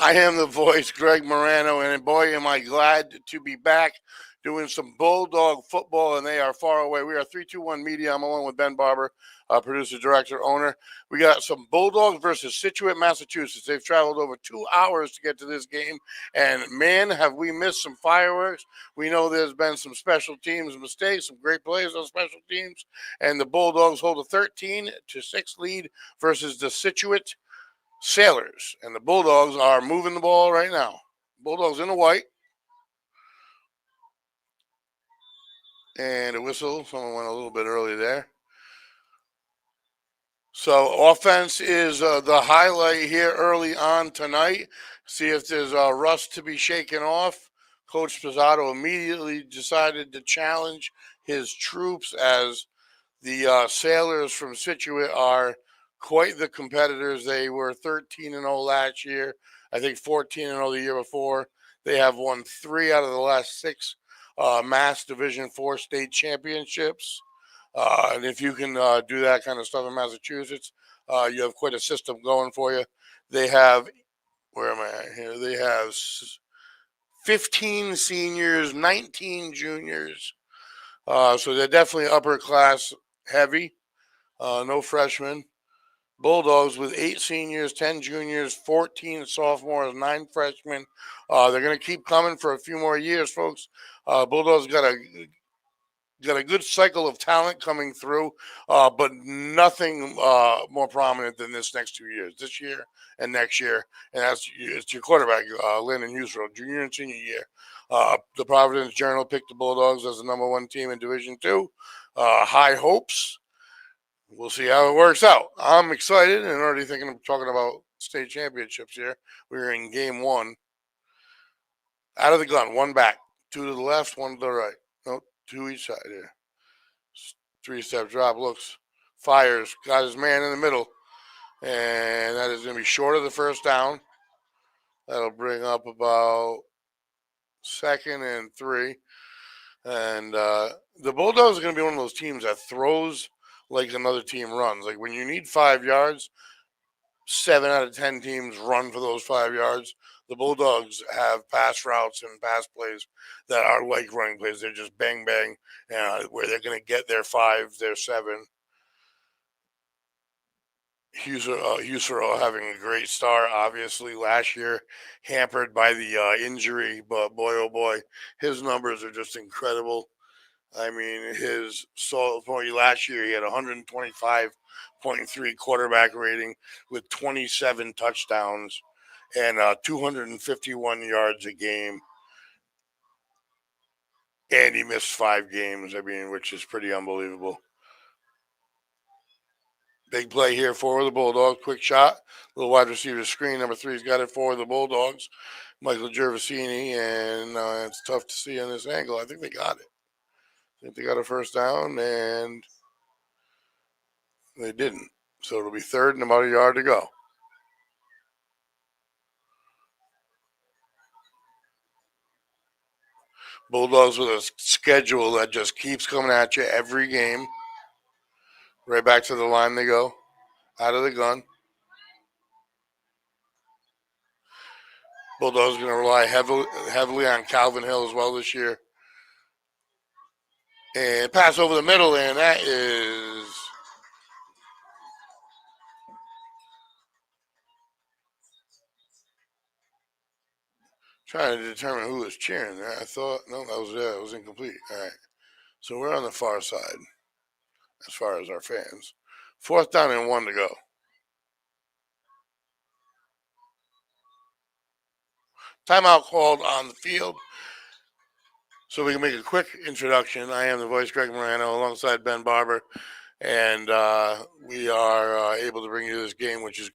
I am the voice, Greg Morano, and boy, am I glad to be back doing some Bulldog football, and they are far away. We are 321 Media. I'm along with Ben Barber, producer, director, owner. We got some Bulldogs versus Scituate, Massachusetts. They've traveled over 2 hours to get to this game, and man, have we missed some fireworks. We know there's been some special teams mistakes, some great plays on special teams, and the Bulldogs hold a 13-6 lead versus the Scituate Sailors, and the Bulldogs are moving the ball right now. Bulldogs in the white. And a whistle. Someone went a little bit early there. So offense is the highlight here early on tonight. See if there's rust to be shaken off. Coach Pizzato immediately decided to challenge his troops as the Sailors from Scituate are quite the competitors. They were 13-0 last year. I think 14-0 the year before. They have won 3 out of the last 6 Mass Division 4 state championships. And if you can do that kind of stuff in Massachusetts, you have quite a system going for you. They have, where am I at here? They have 15 seniors, 19 juniors. So they're definitely upper class heavy. No freshmen. Bulldogs with 8 seniors, 10 juniors, 14 sophomores, 9 freshmen. They're going to keep coming for a few more years, folks. Bulldogs got a good cycle of talent coming through, but nothing more prominent than this next 2 years, this year and next year. And it's your quarterback, Landon Husrow, junior and senior year. The Providence Journal picked the Bulldogs as the #1 team in Division II. High hopes. We'll see how it works out. I'm excited and already thinking of talking about state championships here. We're in game 1. Out of the gun, 1 back, 2 to the left, 1 to the right. Nope, 2 each side here. 3-step drop, looks, fires, got his man in the middle, and that is going to be short of the first down. That'll bring up about 2nd and 3. And the Bulldogs are going to be one of those teams that throws like another team runs. Like when you need 5 yards, 7 out of 10 teams run for those 5 yards. The Bulldogs have pass routes and pass plays that are like running plays. They're just bang, bang, where they're going to get their 5, their 7. Husserl having a great start, obviously, last year, hampered by the injury. But boy, oh boy, his numbers are just incredible. I mean, last year he had 125.3 quarterback rating with 27 touchdowns and 251 yards a game. And he missed 5 games, I mean, which is pretty unbelievable. Big play here for the Bulldogs. Quick shot. Little wide receiver screen. Number 3's got it for the Bulldogs. Michael Gervasini. And it's tough to see on this angle. I think they got it. I think they got a first down, and they didn't. So it'll be 3rd and about a yard to go. Bulldogs with a schedule that just keeps coming at you every game. Right back to the line they go. Out of the gun. Bulldogs going to rely heavily on Calvin Hill as well this year. And pass over the middle, and that is trying to determine who was cheering there. I thought, no, it was incomplete. All right. So we're on the far side as far as our fans. 4th down and 1 to go. Timeout called on the field. So we can make a quick introduction. I am the voice, Greg Morano, alongside Ben Barber. And we are able to bring you this game, which is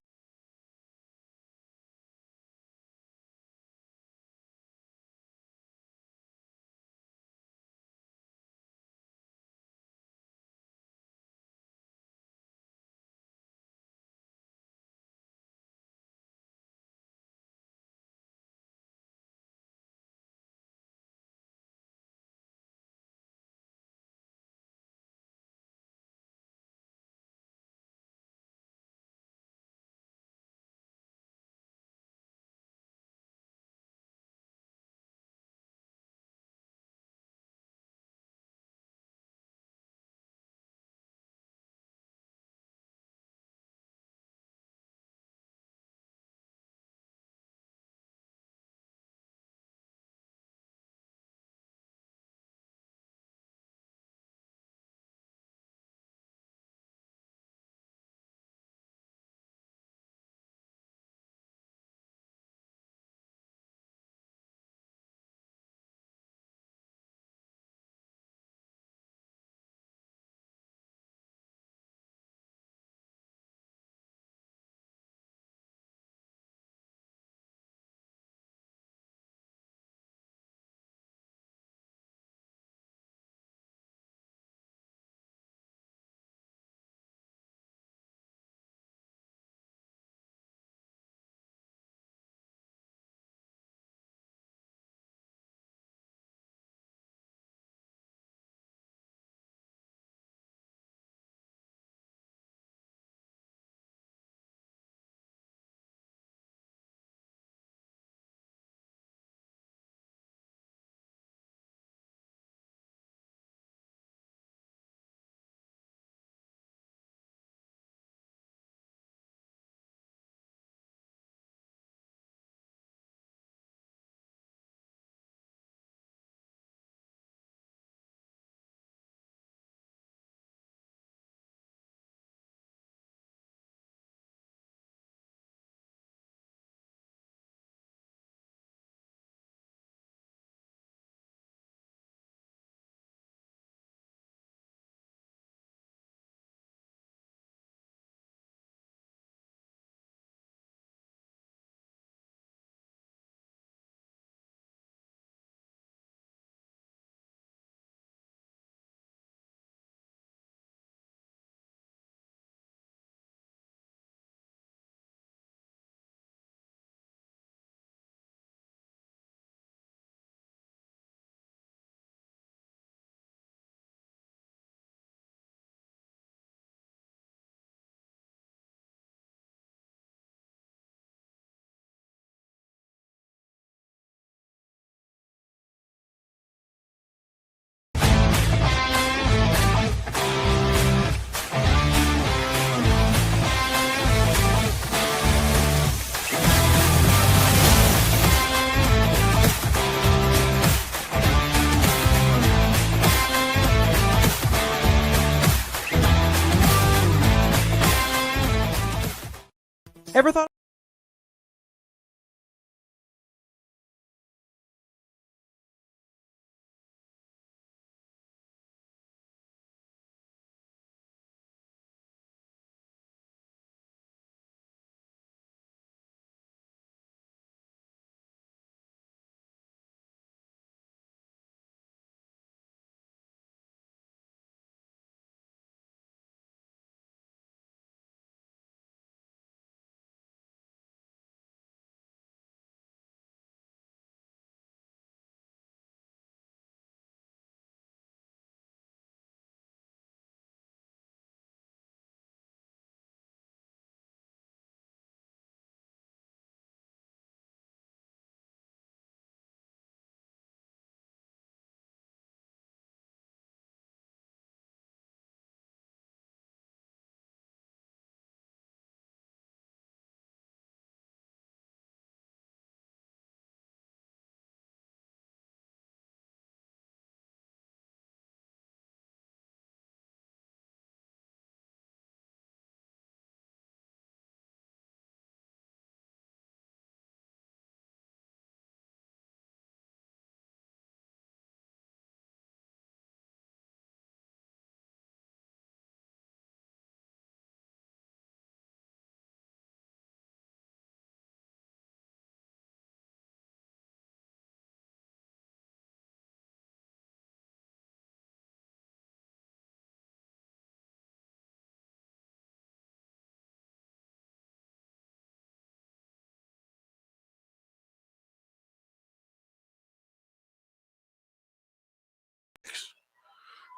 Ever thought?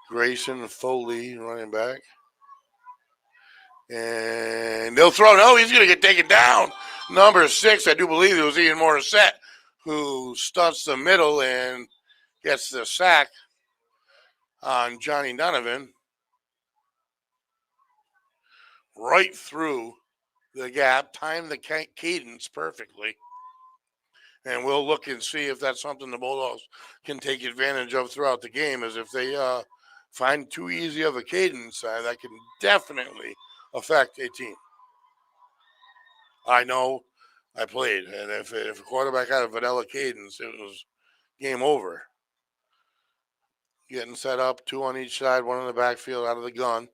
Grayson Foley, running back. And they'll throw. No, he's going to get taken down. Number 6, I do believe it was Ian Morissette, who stunts the middle and gets the sack on Johnny Donovan. Right through the gap, timed the cadence perfectly. And we'll look and see if that's something the Bulldogs can take advantage of throughout the game, as if they find too easy of a cadence, that can definitely affect a team. I know I played, and if a quarterback had a vanilla cadence, it was game over. Getting set up, 2 on each side, 1 in the backfield out of the gun.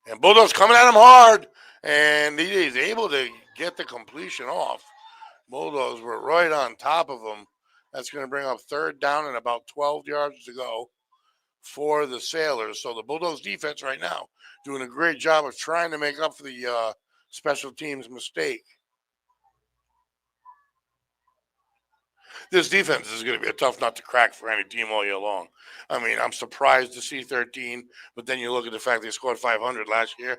And Bulldogs coming at him hard, and he's able to get the completion off. Bulldogs were right on top of him. That's going to bring up 3rd down and about 12 yards to go for the Sailors. So the Bulldogs defense right now doing a great job of trying to make up for the special teams mistake. This defense is going to be a tough nut to crack for any team all year long. I mean, I'm surprised to see 13, but then you look at the fact they scored 500 last year,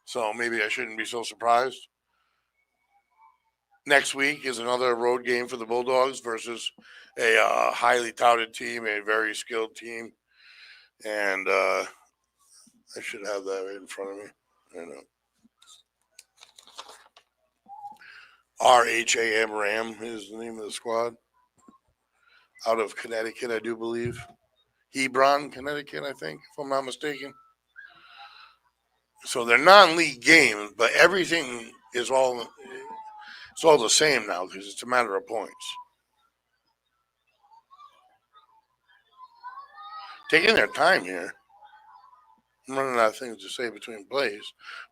so maybe I shouldn't be so surprised. Next week is another road game for the Bulldogs versus a highly touted team, a very skilled team, and I should have that right in front of me. I know. RHAM Ram is the name of the squad. Out of Connecticut, I do believe. Hebron, Connecticut, I think, if I'm not mistaken. So they're non-league games, but everything is all the same now because it's a matter of points. Taking their time here. I'm running out of things to say between plays.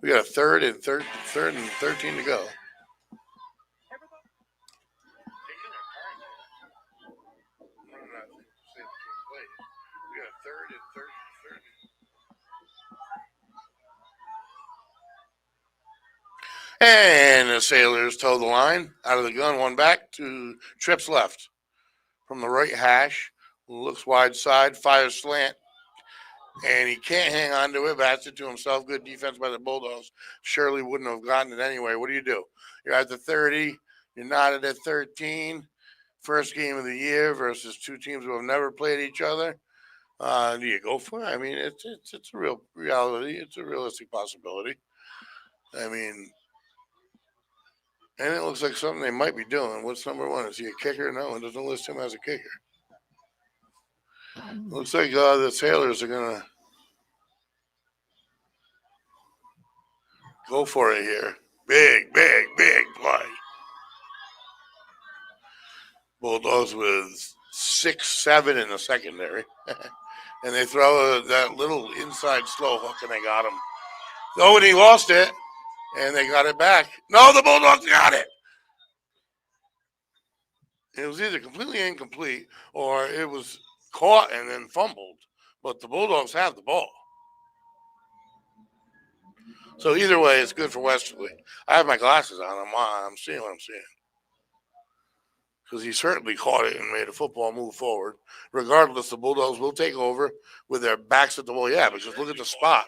We got a third and 13 to go. And the Sailors toe the line out of the gun, 1 back, 2 trips left. From the right hash, looks wide side, fires slant, and he can't hang on to it, bats it to himself. Good defense by the Bulldogs. Surely wouldn't have gotten it anyway. What do? You're at the 30, you're knotted at 13. First game of the year versus 2 teams who have never played each other. Do you go for it? I mean, it's a real reality. It's a realistic possibility. I mean, and it looks like something they might be doing. What's number 1? Is he a kicker? No, it doesn't list him as a kicker. Looks like the Sailors are going to Go for it here. Big play. Bulldogs with 6-7 in the secondary. And they throw that little inside slow hook, and they got him. Oh, and he lost it, and they got it back. No, the Bulldogs got it. It was either completely incomplete or it was caught and then fumbled. But the Bulldogs have the ball. So either way, it's good for Westerly. I have my glasses on. I'm seeing what I'm seeing. Because he certainly caught it and made a football move forward. Regardless, the Bulldogs will take over with their backs at the wall. Yeah, but just look at the spot.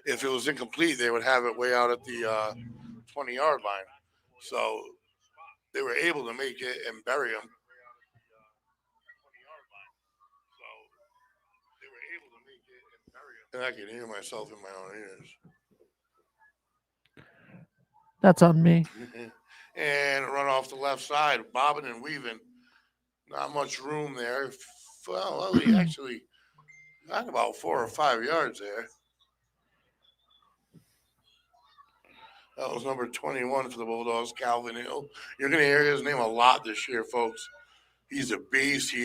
If it was incomplete, they would have it way out at the 20-yard line. So they were able to make it and bury him. And I can hear myself in my own ears. That's on me. And run off the left side, bobbing and weaving. Not much room there. Well, he actually got about 4 or 5 yards there. That was number 21 for the Bulldogs, Calvin Hill. You're going to hear his name a lot this year, folks. He's a beast.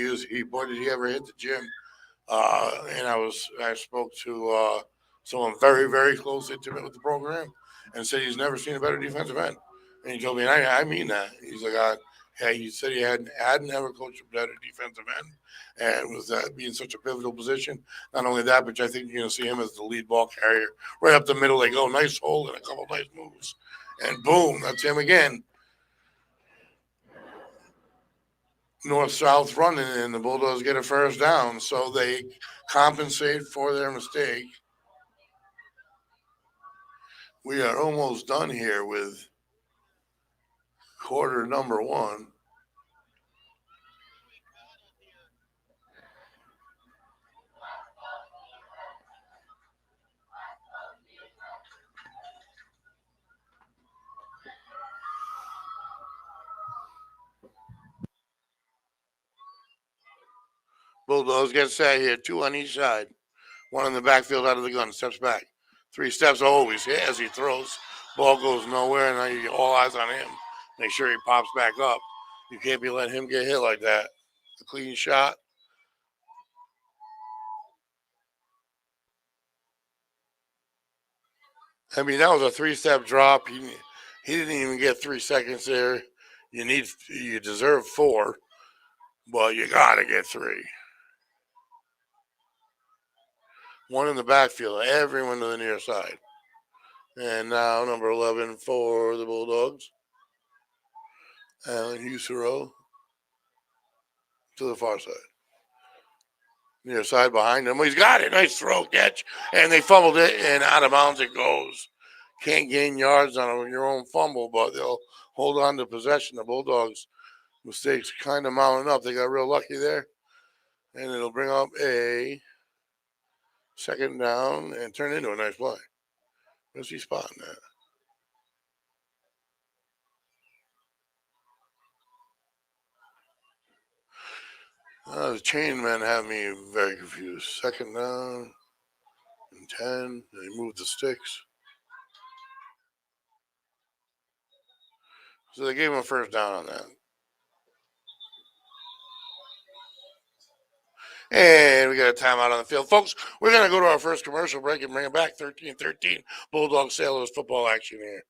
Boy, did he ever hit the gym. And I spoke to someone very, very close, intimate with the program, and said he's never seen a better defensive end. And he told me, and I mean that. He's like, he said he hadn't ever coached a better defensive end, and with that being such a pivotal position, not only that, but I think you're going to see him as the lead ball carrier. Right up the middle they go, nice hole and a couple of nice moves, and boom, that's him again. North-south running, and the Bulldogs get a first down, so they compensate for their mistake. We are almost done here with quarter number 1. Bulldogs get set here, 2 on each side. 1 in the backfield out of the gun, steps back. 3 steps always as he throws. Ball goes nowhere, and now you all eyes on him. Make sure he pops back up. You can't be letting him get hit like that. A clean shot. I mean, that was a 3-step drop. He didn't even get 3 seconds there. You deserve 4, but you gotta get 3. 1 in the backfield, everyone to the near side. And now number 11 for the Bulldogs, Alan Husero to the far side. Near side behind him. He's got it. Nice throw catch. And they fumbled it, and out of bounds it goes. Can't gain yards on your own fumble, but they'll hold on to possession. The Bulldogs' mistakes kind of mounting up. They got real lucky there. And it'll bring up a second down and turn into a nice play. Where's he spotting that? The chain men have me very confused. Second down and 10. They move the sticks. So they gave him a first down on that. And we got a timeout on the field. Folks, we're going to go to our first commercial break and bring it back. 13-13. Bulldog Sailors football action here.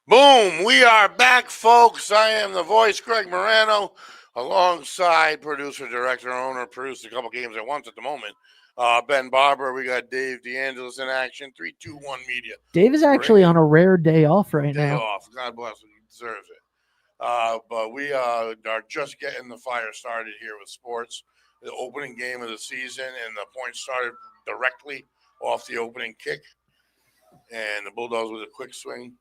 Boom, we are back, folks. I am the voice, Greg Morano, alongside producer, director, owner, produced a couple games at once at the moment, Ben Barber, we got Dave DeAngelis in action. 3-2-1 media. Dave is actually on a rare day off right Day now. off. God bless him. He deserves it. But we are just getting the fire started here with sports. The opening game of the season, and the points started directly off the opening kick. And the Bulldogs with a quick swing,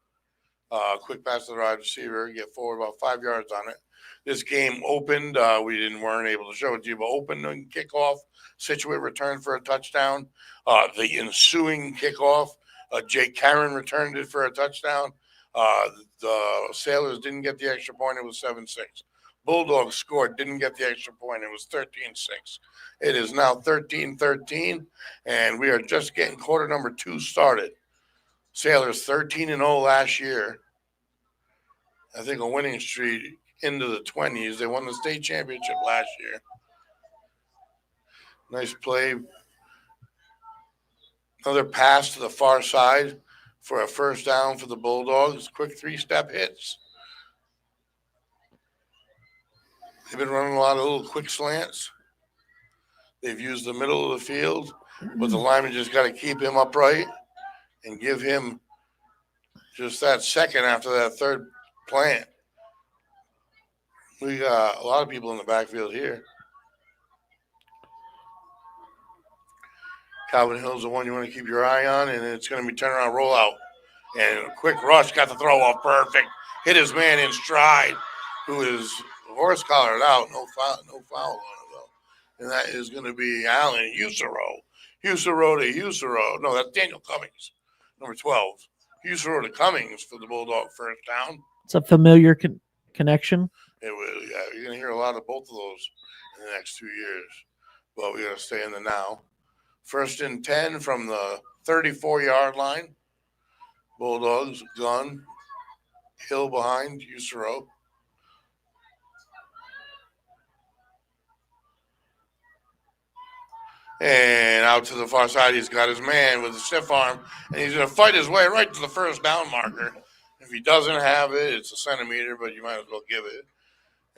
quick pass to the wide receiver, get forward about 5 yards on it. This game opened. We weren't able to show it to you, but opened and kickoff. Scituate returned for a touchdown. The ensuing kickoff, Jake Karen returned it for a touchdown. The Sailors didn't get the extra point. It was 7-6. Bulldogs scored, didn't get the extra point. It was 13-6. It is now 13-13, and we are just getting quarter number 2 started. Sailors 13-0 last year. I think a winning streak into the 20s. They won the state championship last year. Nice play. Another pass to the far side for a first down for the Bulldogs. Quick 3-step hits. They've been running a lot of little quick slants. They've used the middle of the field, but the lineman just got to keep him upright and give him just that second after that third plant. We got a lot of people in the backfield here. Calvin Hill's the one you want to keep your eye on, and it's going to be turnaround rollout. And a quick rush, got the throw off perfect. Hit his man in stride, who is horse collared out. No foul on it, though. And that is going to be Allen Usero. Usero to Usero. No, that's Daniel Cummings, number 12. Usero to Cummings for the Bulldog first down. It's a familiar connection. It will, yeah. You're going to hear a lot of both of those in the next 2 years. But we got to stay in the now. 1st and 10 from the 34-yard line. Bulldogs, gun. Hill behind, Usero. And out to the far side, he's got his man with a stiff arm, and he's going to fight his way right to the first down marker. If he doesn't have it, it's a centimeter, but you might as well give it.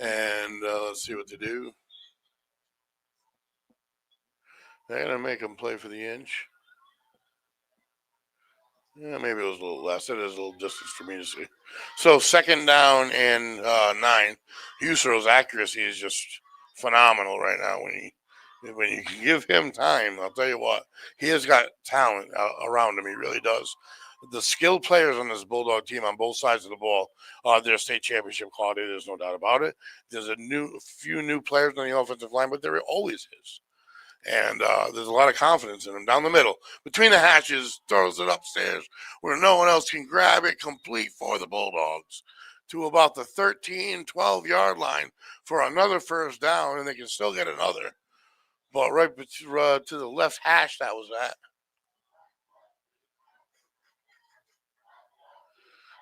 And let's see what to do. They're going to make him play for the inch. Yeah, maybe it was a little less. It is a little distance for me to see. So 2nd down and 9. Usero's accuracy is just phenomenal right now. When you can give him time, I'll tell you what, he has got talent around him. He really does. The skilled players on this Bulldog team on both sides of the ball are their state championship quality. There's no doubt about it. There's a few new players on the offensive line, but there always is. And there's a lot of confidence in him down the middle. Between the hatches, throws it upstairs where no one else can grab it, complete for the Bulldogs to about the 13, 12-yard line for another first down, and they can still get another. But right to the left hash that was at.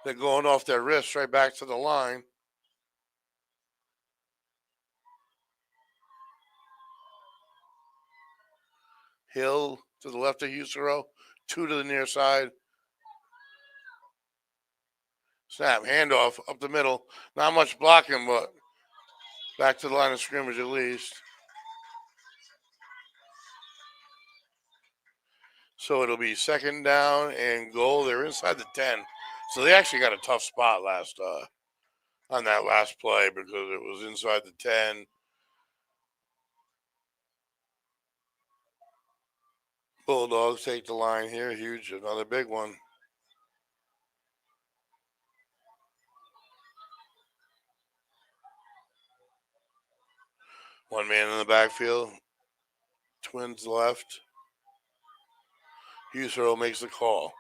They're going off their wrists right back to the line. Hill to the left of Usero, 2 to the near side. Snap, handoff up the middle. Not much blocking, but back to the line of scrimmage at least. So it'll be 2nd down and goal. They're inside the 10. So they actually got a tough spot on that last play because it was inside the 10. Bulldogs take the line here. Huge, another big one. One man in the backfield. Twins left. Usero makes the call.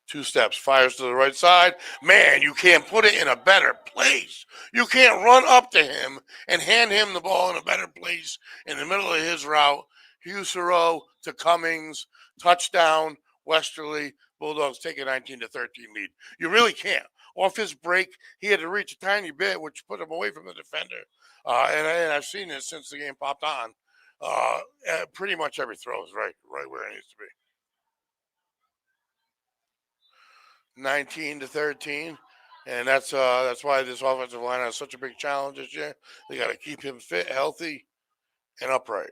2 steps, fires to the right side. Man, you can't put it in a better place. You can't run up to him and hand him the ball in a better place in the middle of his route. Usero to Cummings, touchdown, Westerly. Bulldogs take a 19-13 lead. You really can't. Off his break, he had to reach a tiny bit, which put him away from the defender. And I've seen this since the game popped on. Pretty much every throw is right where it needs to be. 19-13, and that's why this offensive line has such a big challenge this year. They got to keep him fit, healthy, and upright.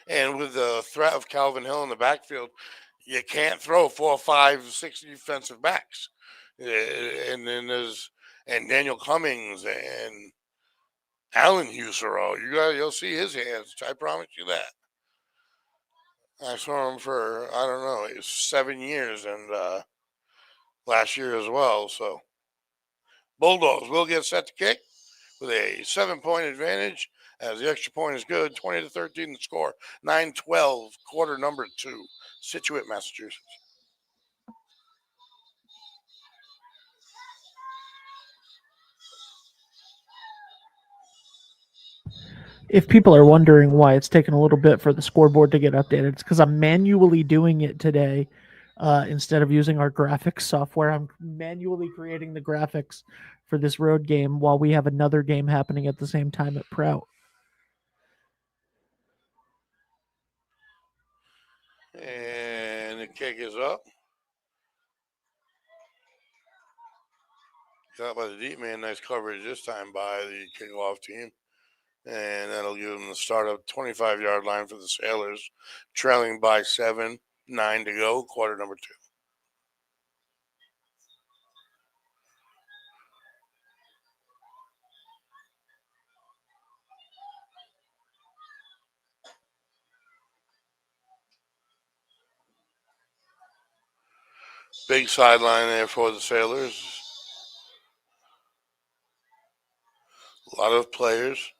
And with the threat of Calvin Hill in the backfield, you can't throw 4, 5, 6 defensive backs. And then there's Daniel Cummings and Alan Husero. You'll see his hands. I promise you that. I saw him for, I don't know, it was 7 years, and last year as well. So Bulldogs will get set to kick with a 7-point advantage, as the extra point is good. 20-13 the score. 9-12, quarter number 2. Scituate, Massachusetts. If people are wondering why it's taken a little bit for the scoreboard to get updated, it's because I'm manually doing it today. Instead of using our graphics software, I'm manually creating the graphics for this road game while we have another game happening at the same time at Prout. And the kick is up. Got by the deep man. Nice coverage this time by the kickoff team. And that'll give them the start up 25-yard line for the Sailors, trailing by 7, 9 to go, quarter number 2. Big sideline there for the Sailors. A lot of players.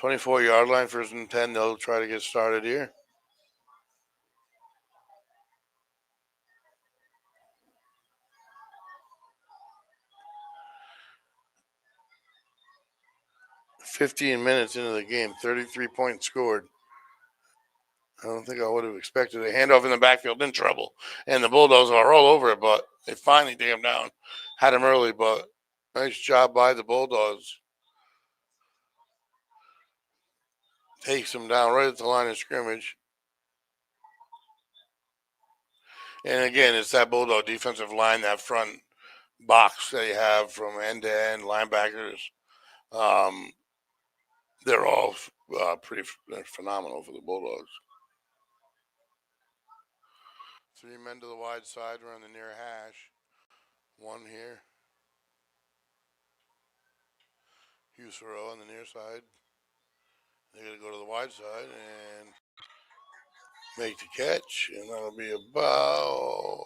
24-yard line, 1st and 10. They'll try to get started here. "15 minutes into the game, 33 points scored. I don't think I would have expected a handoff in the backfield in trouble. And the Bulldogs are all over it, but they finally take him down. Had him early, but nice job by the Bulldogs. Takes him down right at the line of scrimmage. And again, it's that Bulldog defensive line, that front box they have from end to end, linebackers. They're all they're phenomenal for the Bulldogs. 3 men to the wide side around the near hash. 1 here. Husero on the near side. They're going to go to the wide side and make the catch. And that'll be about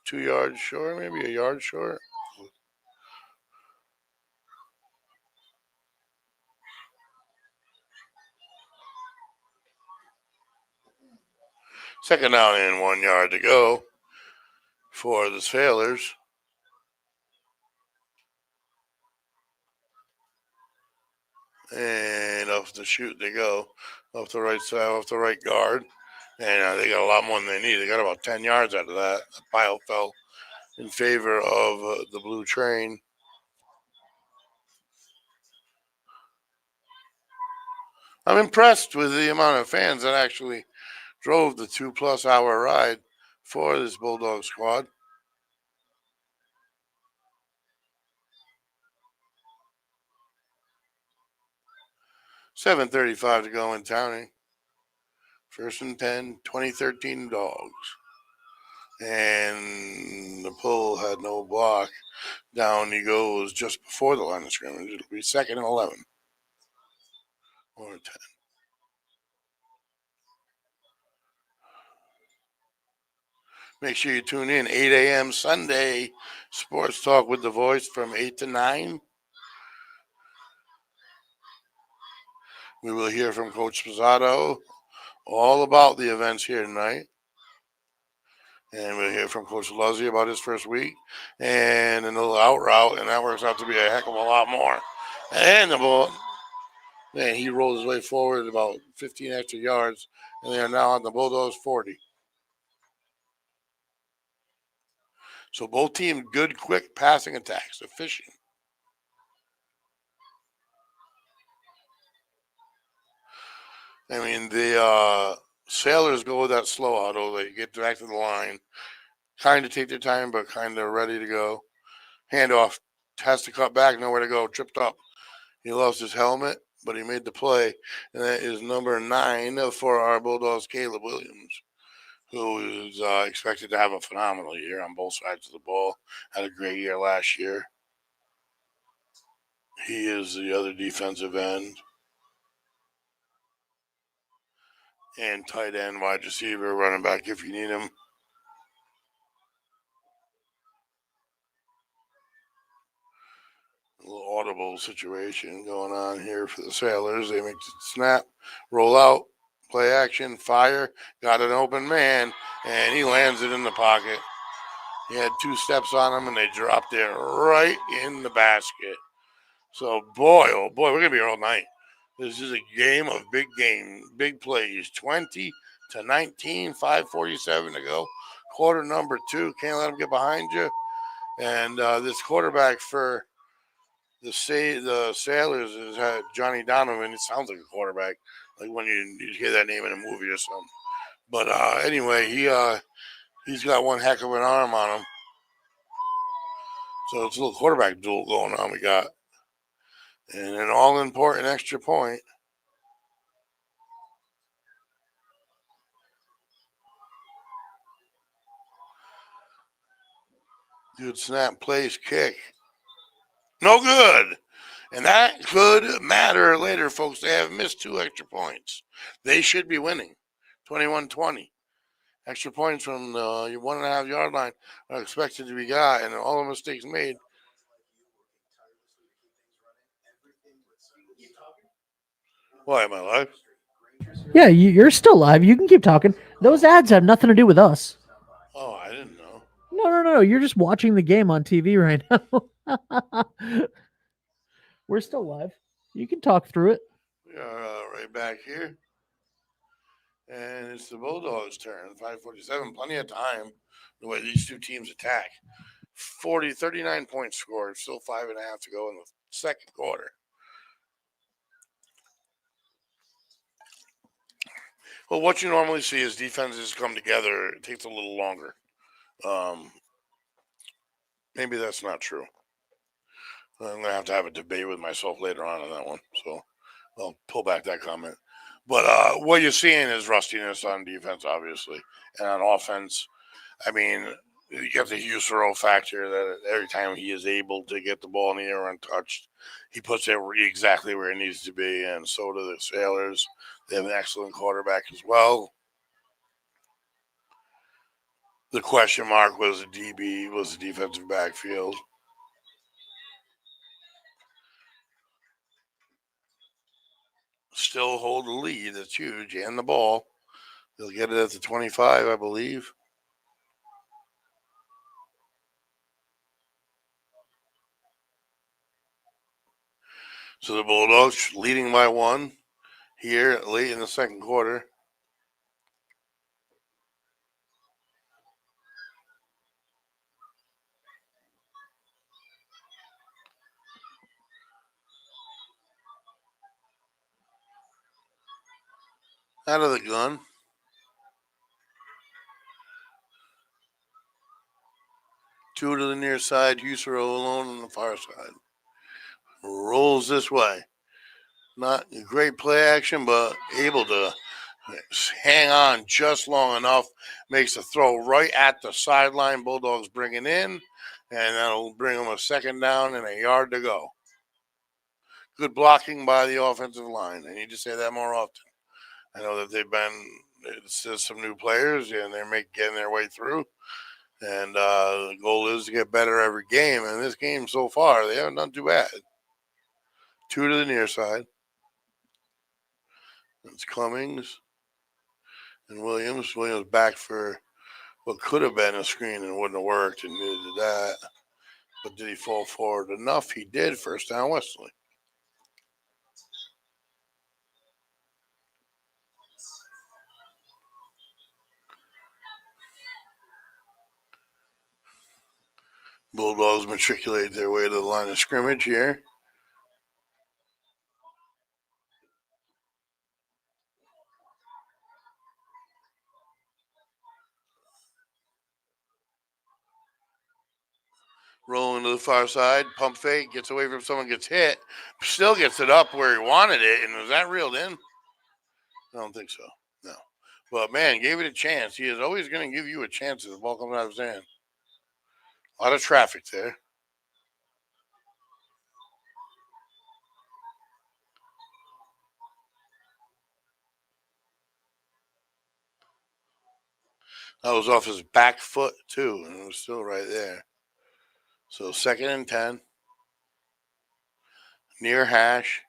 2 yards short, maybe a yard short. Second down and 1 yard to go for the Sailors. And off the shoot they go. Off the right side, off the right guard. And they got a lot more than they need. They got about 10 yards out of that. The pile fell in favor of the Blue Train. I'm impressed with the amount of fans that actually drove the 2+ hour ride for this Bulldog squad. $7:35 to go in Townie. 1st and 10, 2013 Dogs. And the pull had no block. Down he goes just before the line of scrimmage. It'll be 2nd and 11. Or 10. Make sure you tune in 8 a.m. Sunday. Sports Talk with the Voice from 8 to 9. We will hear from Coach Spazzato all about the events here tonight. And we'll hear from Coach Luzzy about his first week and a little out route, and that works out to be a heck of a lot more. And the ball, man, he rolled his way forward about 15 extra yards, and they are now on the Bulldogs 40. So both teams, good, quick passing attacks, efficient. I mean, the Sailors go with that slow auto. They get back to the line, kind of take their time, but kind of ready to go. Handoff, has to cut back, nowhere to go, tripped up. He lost his helmet, but he made the play, and that is number 9 for our Bulldogs, Caleb Williams, who is expected to have a phenomenal year on both sides of the ball. Had a great year last year. He is the other defensive end and tight end, wide receiver, running back if you need him. A little audible situation going on here for the Sailors. They make the snap, roll out, play action, fire, got an open man, and he lands it in the pocket. He had 2 steps on him, and they dropped it right in the basket. So, boy, oh boy, we're going to be here all night. This is a game of big plays. 20-19, 5:47 to go. Quarter number 2. Can't let them get behind you. And this quarterback for the Sailors is Johnny Donovan. It sounds like a quarterback, like when you hear that name in a movie or something. But anyway, he's got one heck of an arm on him. So it's a little quarterback duel going on we got. And an all-important extra point. Good snap, place, kick. No good. And that could matter later, folks. They have missed 2 extra points. They should be winning 21-20. Extra points from the 1.5 yard line are expected to be got, and all the mistakes made. Why am I live? Yeah, you're still live. You can keep talking. Those ads have nothing to do with us. Oh, I didn't know. No. You're just watching the game on TV right now. We're still live. You can talk through it. We are right back here. And it's the Bulldogs' turn. 5:47. Plenty of time the way these 2 teams attack. 39 points scored. Still 5.5 to go in the second quarter. Well, what you normally see is defenses come together. It takes a little longer. Maybe that's not true. I'm going to have a debate with myself later on that one. So I'll pull back that comment. But what you're seeing is rustiness on defense, obviously. And on offense, I mean, you get the Husero factor that every time he is able to get the ball in the air untouched, he puts it exactly where it needs to be. And so do the Sailors. They have an excellent quarterback as well. The question mark was the DB, was the defensive backfield. Still hold the lead. That's huge. And the ball. They'll get it at the 25, I believe. So the Bulldogs leading by 1 here late in the second quarter. Out of the gun. Two to the near side. Husero alone on the far side. Rolls this way. Not great play action, but able to hang on just long enough. Makes a throw right at the sideline. Bulldogs bring it in, and that'll bring them a second down and a yard to go. Good blocking by the offensive line. I need to say that more often. I know that there's some new players, and they're getting their way through. And the goal is to get better every game. And this game so far, they haven't done too bad. 2 to the near side. It's Cummings and Williams. Williams back for what could have been a screen and wouldn't have worked, and neither did that. But did he fall forward enough? He did. First down, Westerly. Bulldogs matriculate their way to the line of scrimmage here. Rolling to the far side, pump fake, gets away from someone, gets hit, still gets it up where he wanted it. And was that reeled in? I don't think so. No. But man, gave it a chance. He is always going to give you a chance as the ball comes out of his hand. A lot of traffic there. That was off his back foot, too, and it was still right there. So 2nd and 10. Near hash.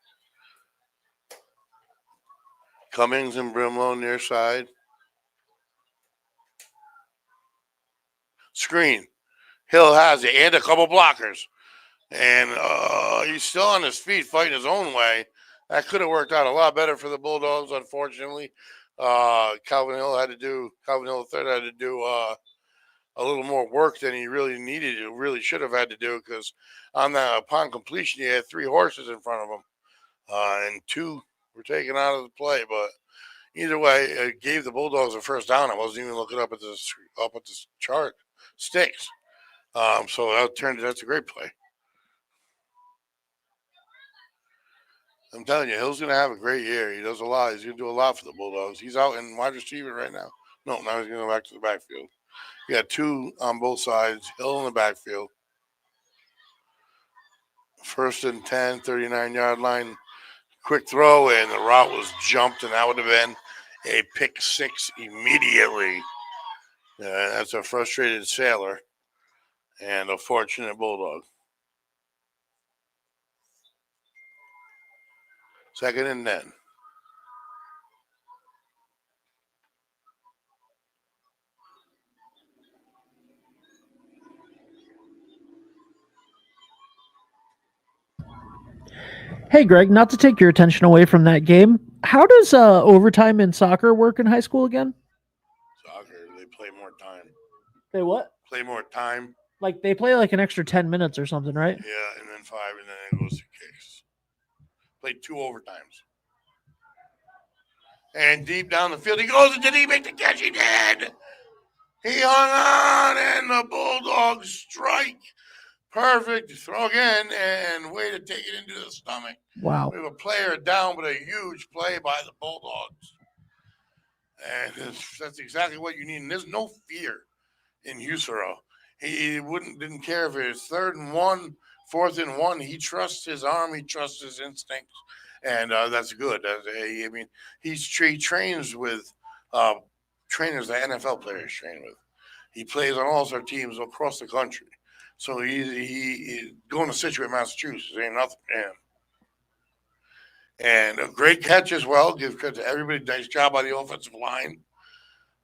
Cummings and Brimlow near side. Screen. Hill has it, and a couple blockers. And he's still on his feet fighting his own way. That could have worked out a lot better for the Bulldogs, unfortunately. Calvin Hill III had to do a little more work than he really needed to, really should have had to do, because upon completion, he had 3 horses in front of him, and 2 were taken out of the play. But either way, it gave the Bulldogs a first down. I wasn't even looking up at the chart. Sticks. So that's a great play. I'm telling you, Hill's going to have a great year. He does a lot. He's going to do a lot for the Bulldogs. He's out in wide receiver right now. No, now he's going to go back to the backfield. You got 2 on both sides. Hill in the backfield. 1st and 10, 39-yard line. Quick throw, and the route was jumped, and that would have been a pick 6 immediately. That's a frustrated Sailor and a fortunate Bulldog. 2nd and 10. Hey, Greg, not to take your attention away from that game, how does overtime in soccer work in high school again? Soccer, they play more time. They what? Play more time. Like they play like an extra 10 minutes or something, right? Yeah, and then 5, and then it goes to kicks. Played 2 overtimes. And deep down the field, he goes, and did he make the catch? He did. He hung on, and the Bulldogs strike. Perfect throw again, and way to take it into the stomach. Wow. We have a player down, but a huge play by the Bulldogs. And that's exactly what you need. And there's no fear in Husserl. He didn't care if it was 3rd and 1, 4th and 1. He trusts his arm. He trusts his instincts. And that's good. I mean, he trains with trainers that NFL players train with. He plays on all sorts of teams across the country. So he going to Scituate, Massachusetts, ain't nothing for him. And a great catch as well. Give credit to everybody. Nice job by the offensive line.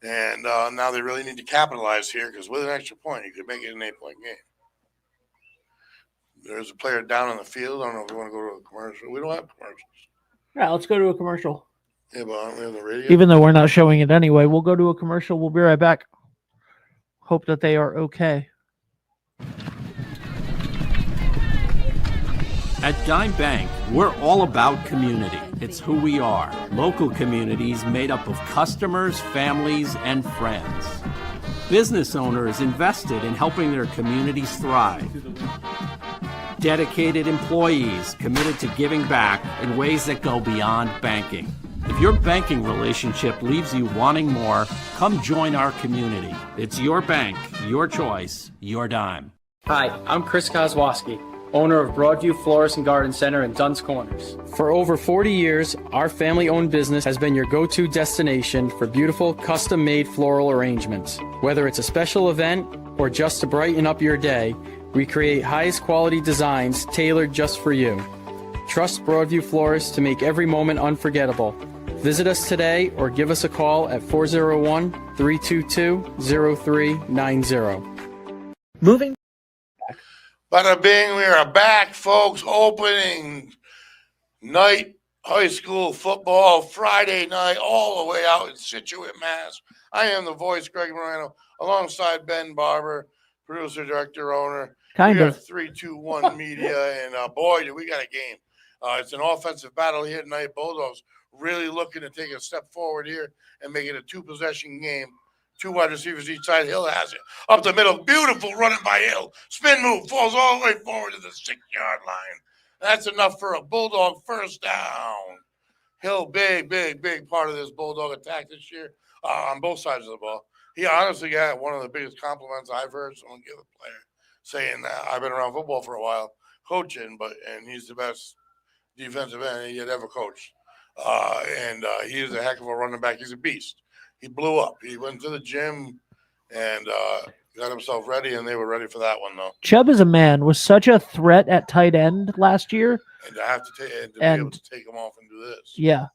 And now they really need to capitalize here, because with an extra point, you could make it an 8-point game. There's a player down on the field. I don't know if we want to go to a commercial. We don't have commercials. Yeah, let's go to a commercial. Yeah, but aren't we on the radio? Even though we're not showing it anyway, we'll go to a commercial. We'll be right back. Hope that they are okay. At Dime Bank, we're all about community. It's who we are. Local communities made up of customers, families, and friends. Business owners invested in helping their communities thrive. Dedicated employees committed to giving back in ways that go beyond banking. If your banking relationship leaves you wanting more, come join our community. It's your bank, your choice, your dime. Hi, I'm Chris Kozłowski, owner of Broadview Florist and Garden Center in Dunn's Corners. For over 40 years, our family-owned business has been your go-to destination for beautiful, custom-made floral arrangements. Whether it's a special event or just to brighten up your day, we create highest quality designs tailored just for you. Trust Broadview Florists to make every moment unforgettable. Visit us today or give us a call at 401-322-0390. Moving. Bada bing, we are back, folks. Opening night high school football Friday night, all the way out in Scituate, Mass. I am the voice, Greg Moreno, alongside Ben Barber, producer, director, owner. Kind of. 321 Media, and boy, do we got a game. It's an offensive battle here tonight. Bulldogs really looking to take a step forward here and make it a 2-possession game 2 wide receivers each side. Hill has it. Up the middle. Beautiful running by Hill. Spin move. Falls all the way forward to the 6-yard line. That's enough for a Bulldog first down. Hill, big part of this Bulldog attack this year on both sides of the ball. He honestly got one of the biggest compliments I've heard someone give a player, saying that I've been around football for a while coaching, and he's the best defensive end he had ever coached. And he is a heck of a running back. He's a beast. He blew up. He went to the gym and got himself ready, and they were ready for that one, though. Chubb is a man, was such a threat at tight end last year. And to have to be able to take him off and do this. Yeah.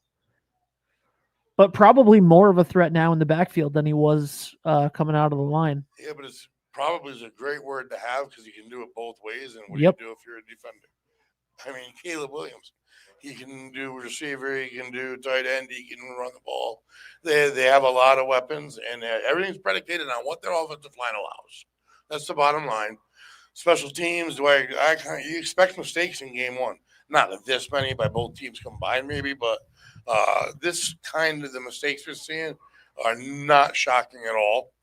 But probably more of a threat now in the backfield than he was coming out of the line. Yeah, but it's probably is a great word to have because you can do it both ways. And what Yep. do you do if you're a defender? I mean, Caleb Williams, he can do receiver, he can do tight end, he can run the ball. They have a lot of weapons, and everything's predicated on what their offensive line allows. That's the bottom line. Special teams, you expect mistakes in game one. Not this many by both teams combined, maybe, but this kind of the mistakes we're seeing are not shocking at all.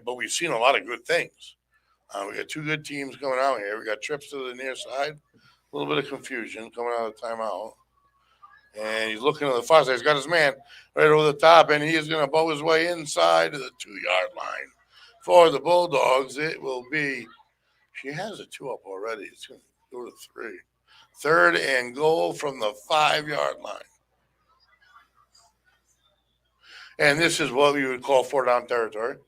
But we've seen a lot of good things. We got 2 good teams coming out here. We got trips to the near side. A little bit of confusion coming out of the timeout. And he's looking to the far side. He's got his man right over the top, and he is going to bow his way inside to the 2-yard line. For the Bulldogs, it will be, she has a 2 up already. It's going to go to 3. 3rd and goal from the 5-yard line. And this is what we would call 4-down territory.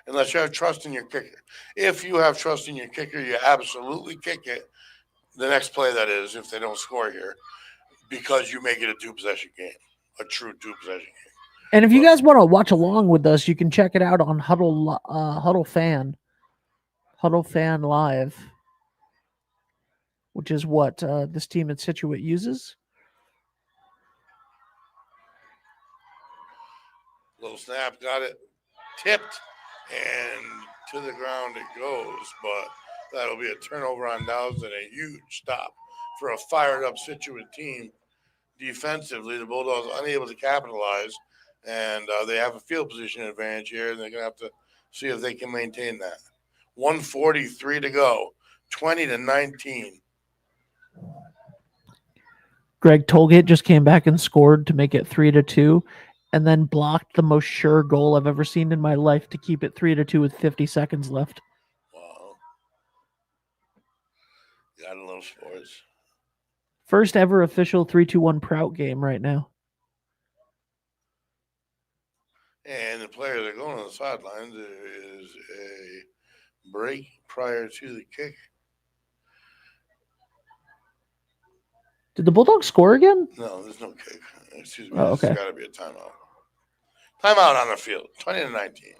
Unless you have trust in your kicker. If you have trust in your kicker, you absolutely kick it. The next play, that is, if they don't score here, because you make it a 2-possession game, a true 2-possession game. And if you guys want to watch along with us, you can check it out on Huddle Fan Live, which is what this team at Scituate uses. Little snap, got it tipped, and to the ground it goes, but that'll be a turnover on downs and a huge stop for a fired-up Scituate team. Defensively, the Bulldogs unable to capitalize, and they have a field position advantage here, and they're going to have to see if they can maintain that. 1:43 to go, 20-19. Greg Tolgate just came back and scored to make it 3-2, and then blocked the most sure goal I've ever seen in my life to keep it 3-2 with 50 seconds left. Wow. Gotta love sports. First ever official 3-2-1 Prout game right now. And the player that are going on the sidelines is a break prior to the kick. Did the Bulldogs score again? No, there's no kick. Excuse me. Oh, okay. There's got to be a timeout. Timeout on the field. 20-19.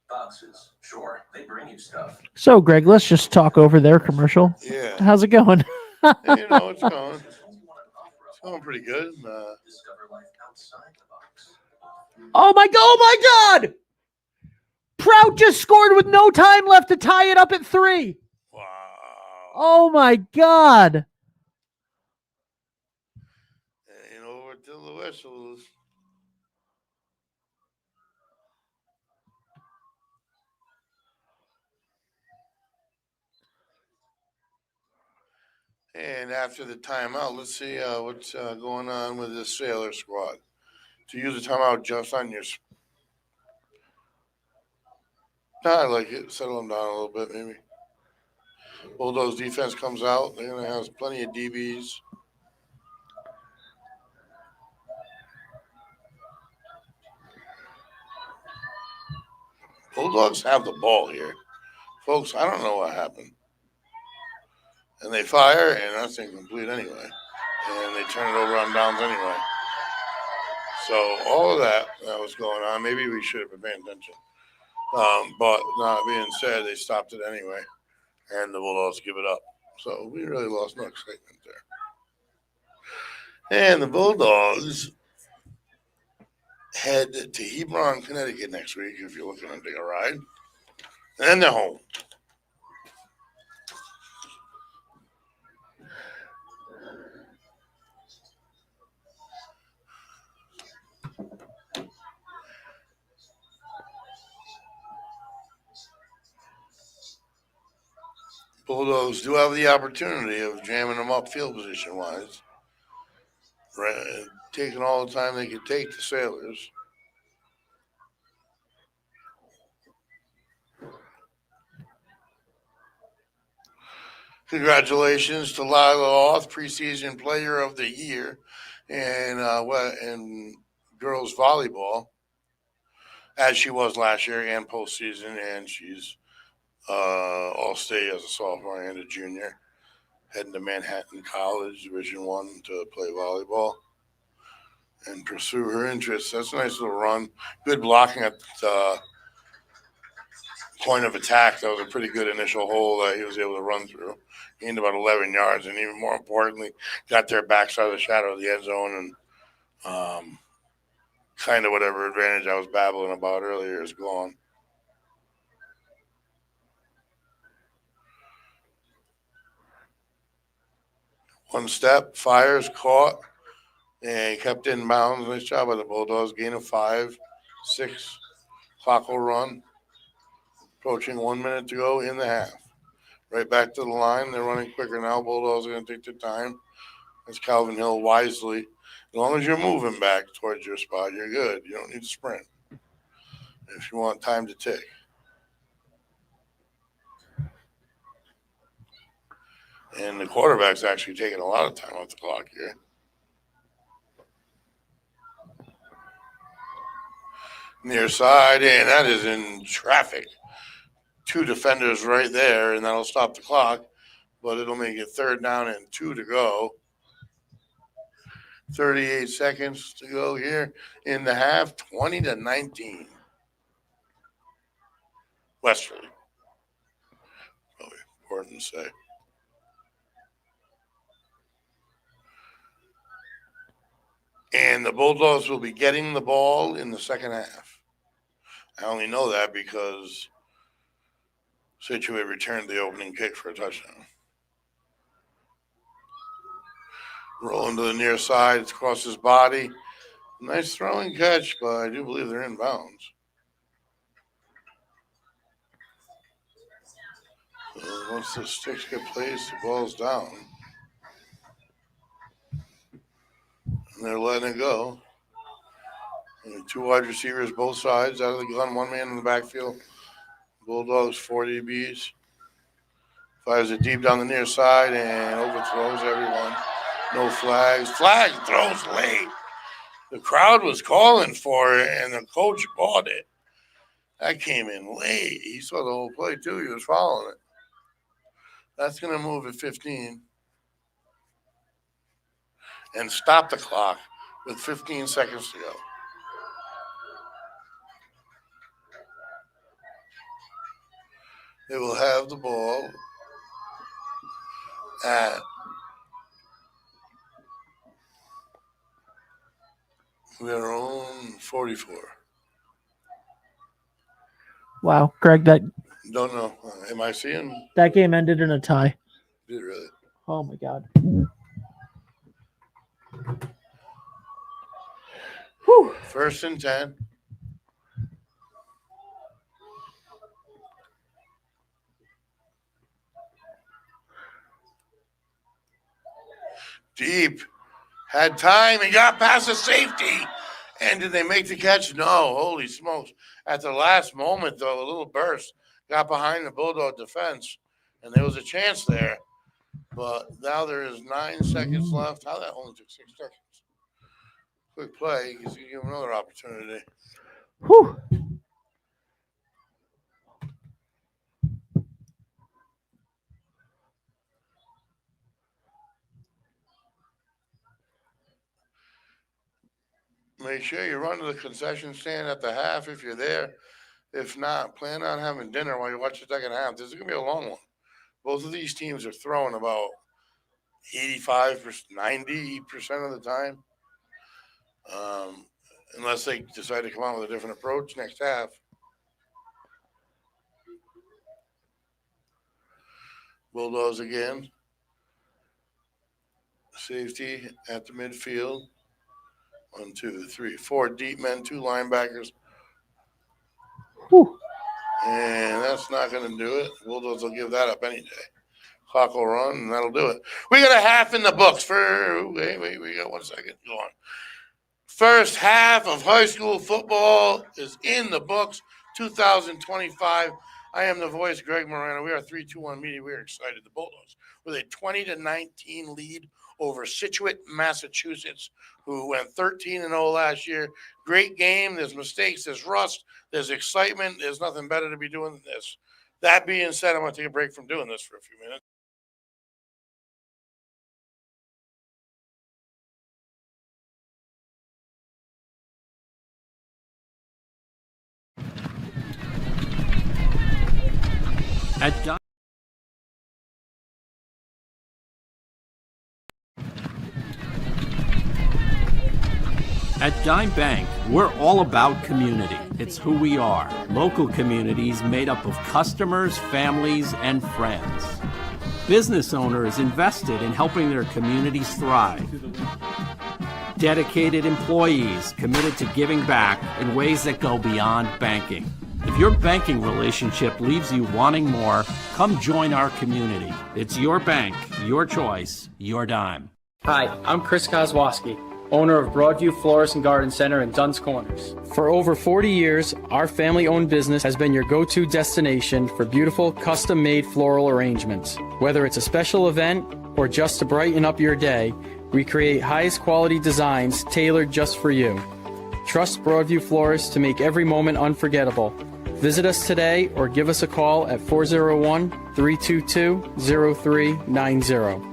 Boxes, sure, they bring you stuff. So, Greg, let's just talk over their commercial. Yeah. How's it going? You know, it's going. It's going pretty good. Discover life outside the box. Oh my God! Prout just scored with no time left to tie it up at 3. Wow. Oh my God! And over to the whistles. And after the timeout, let's see what's going on with this Sailor squad. To use a timeout just on your. I like it. Settle them down a little bit, maybe. Bulldogs defense comes out. They're going to have plenty of DBs. Bulldogs have the ball here. Folks, I don't know what happened. And they fire, and that's incomplete anyway. And they turn it over on downs anyway. So all of that was going on. Maybe we should have been paying attention. But not being said, they stopped it anyway. And the Bulldogs give it up. So we really lost no excitement there. And the Bulldogs head to Hebron, Connecticut next week if you're looking to take a ride. And then they're home. Bulldogs do have the opportunity of jamming them up field position wise, right, taking all the time they could take the Sailors. Congratulations to Lila Oth, preseason player of the year in girls volleyball, as she was last year and postseason, and she's all-state as a sophomore and a junior, heading to Manhattan College, Division I, to play volleyball and pursue her interests. That's a nice little run. Good blocking at the point of attack. That was a pretty good initial hole that he was able to run through. Gained about 11 yards, and even more importantly, got their backside of the shadow of the end zone, and kind of whatever advantage I was babbling about earlier is gone. One step, fires, caught, and kept in bounds. Nice job by the Bulldogs. Gain of 5, 6. Clock will run. Approaching 1 minute to go in the half. Right back to the line. They're running quicker now. Bulldogs are going to take their time. That's Calvin Hill wisely. As long as you're moving back towards your spot, you're good. You don't need to sprint if you want time to tick. And the quarterback's actually taking a lot of time off the clock here. Near side, and that is in traffic. 2 defenders right there, and that'll stop the clock, but it'll make it 3rd down and 2 to go. 38 seconds to go here in the half, 20-19. Westerly. Probably important to say. And the Bulldogs will be getting the ball in the second half. I only know that because Scituate returned the opening kick for a touchdown. Rolling to the near side, it's across his body. Nice throwing catch, but I do believe they're in bounds. Once the sticks get placed, the ball's down. And they're letting it go. And 2 wide receivers, both sides, out of the gun, 1 man in the backfield. Bulldogs, 40 DBs. Fires it deep down the near side and overthrows everyone. No flags. Flag throws late. The crowd was calling for it, and the coach bought it. That came in late. He saw the whole play, too. He was following it. That's going to move at 15 and stop the clock with 15 seconds to go. They will have the ball at their own 44. Wow, Greg, that Don't know. Am I seeing? that game ended in a tie. Did it really? Oh my god. Whew. 1st and 10. Deep. Had time and got past the safety. And did they make the catch? No. Holy smokes. At the last moment, though, a little burst got behind the Bulldog defense, and there was a chance there. But now there is 9 seconds left. How that only took 6 seconds. Quick play. He's going to give him another opportunity. Whew. Make sure you run to the concession stand at the half if you're there. If not, plan on having dinner while you watch the second half. This is going to be a long one. Both of these teams are throwing about 85%, 90% of the time. Unless they decide to come out with a different approach next half. Bulldogs again. Safety at the midfield. 1, 2, 3, 4 deep men, 2 linebackers. Whew. And that's not going to do it. Bulldogs will give that up any day. Clock will run, and that'll do it. We got a half in the books. Wait, we got 1 second. Go on. First half of high school football is in the books, 2025. I am the voice, Greg Morano. We are 321 Media. We are excited. The Bulldogs with a 20-19 lead over Scituate, Massachusetts, who went 13-0 last year. Great game. There's mistakes. There's rust. There's excitement. There's nothing better to be doing than this. That being said, I'm going to take a break from doing this for a few minutes. At Dime Bank, we're all about community. It's who we are. Local communities made up of customers, families, and friends. Business owners invested in helping their communities thrive. Dedicated employees committed to giving back in ways that go beyond banking. If your banking relationship leaves you wanting more, come join our community. It's your bank, your choice, your dime. Hi, I'm Chris Kozłowski, owner of Broadview Florist and Garden Center in Duns Corners. For over 40 years, our family-owned business has been your go-to destination for beautiful, custom-made floral arrangements. Whether it's a special event or just to brighten up your day, we create highest quality designs tailored just for you. Trust Broadview Florists to make every moment unforgettable. Visit us today or give us a call at 401-322-0390.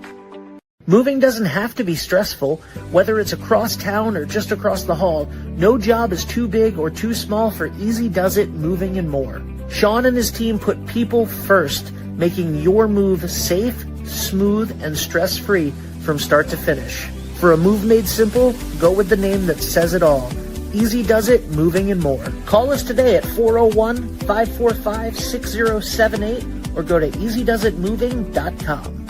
Moving doesn't have to be stressful. Whether it's across town or just across the hall, no job is too big or too small for Easy Does It Moving and More. Sean and his team put people first, making your move safe, smooth, and stress-free from start to finish. For a move made simple, go with the name that says it all. Easy Does It Moving and More. Call us today at 401-545-6078 or go to easydoesitmoving.com.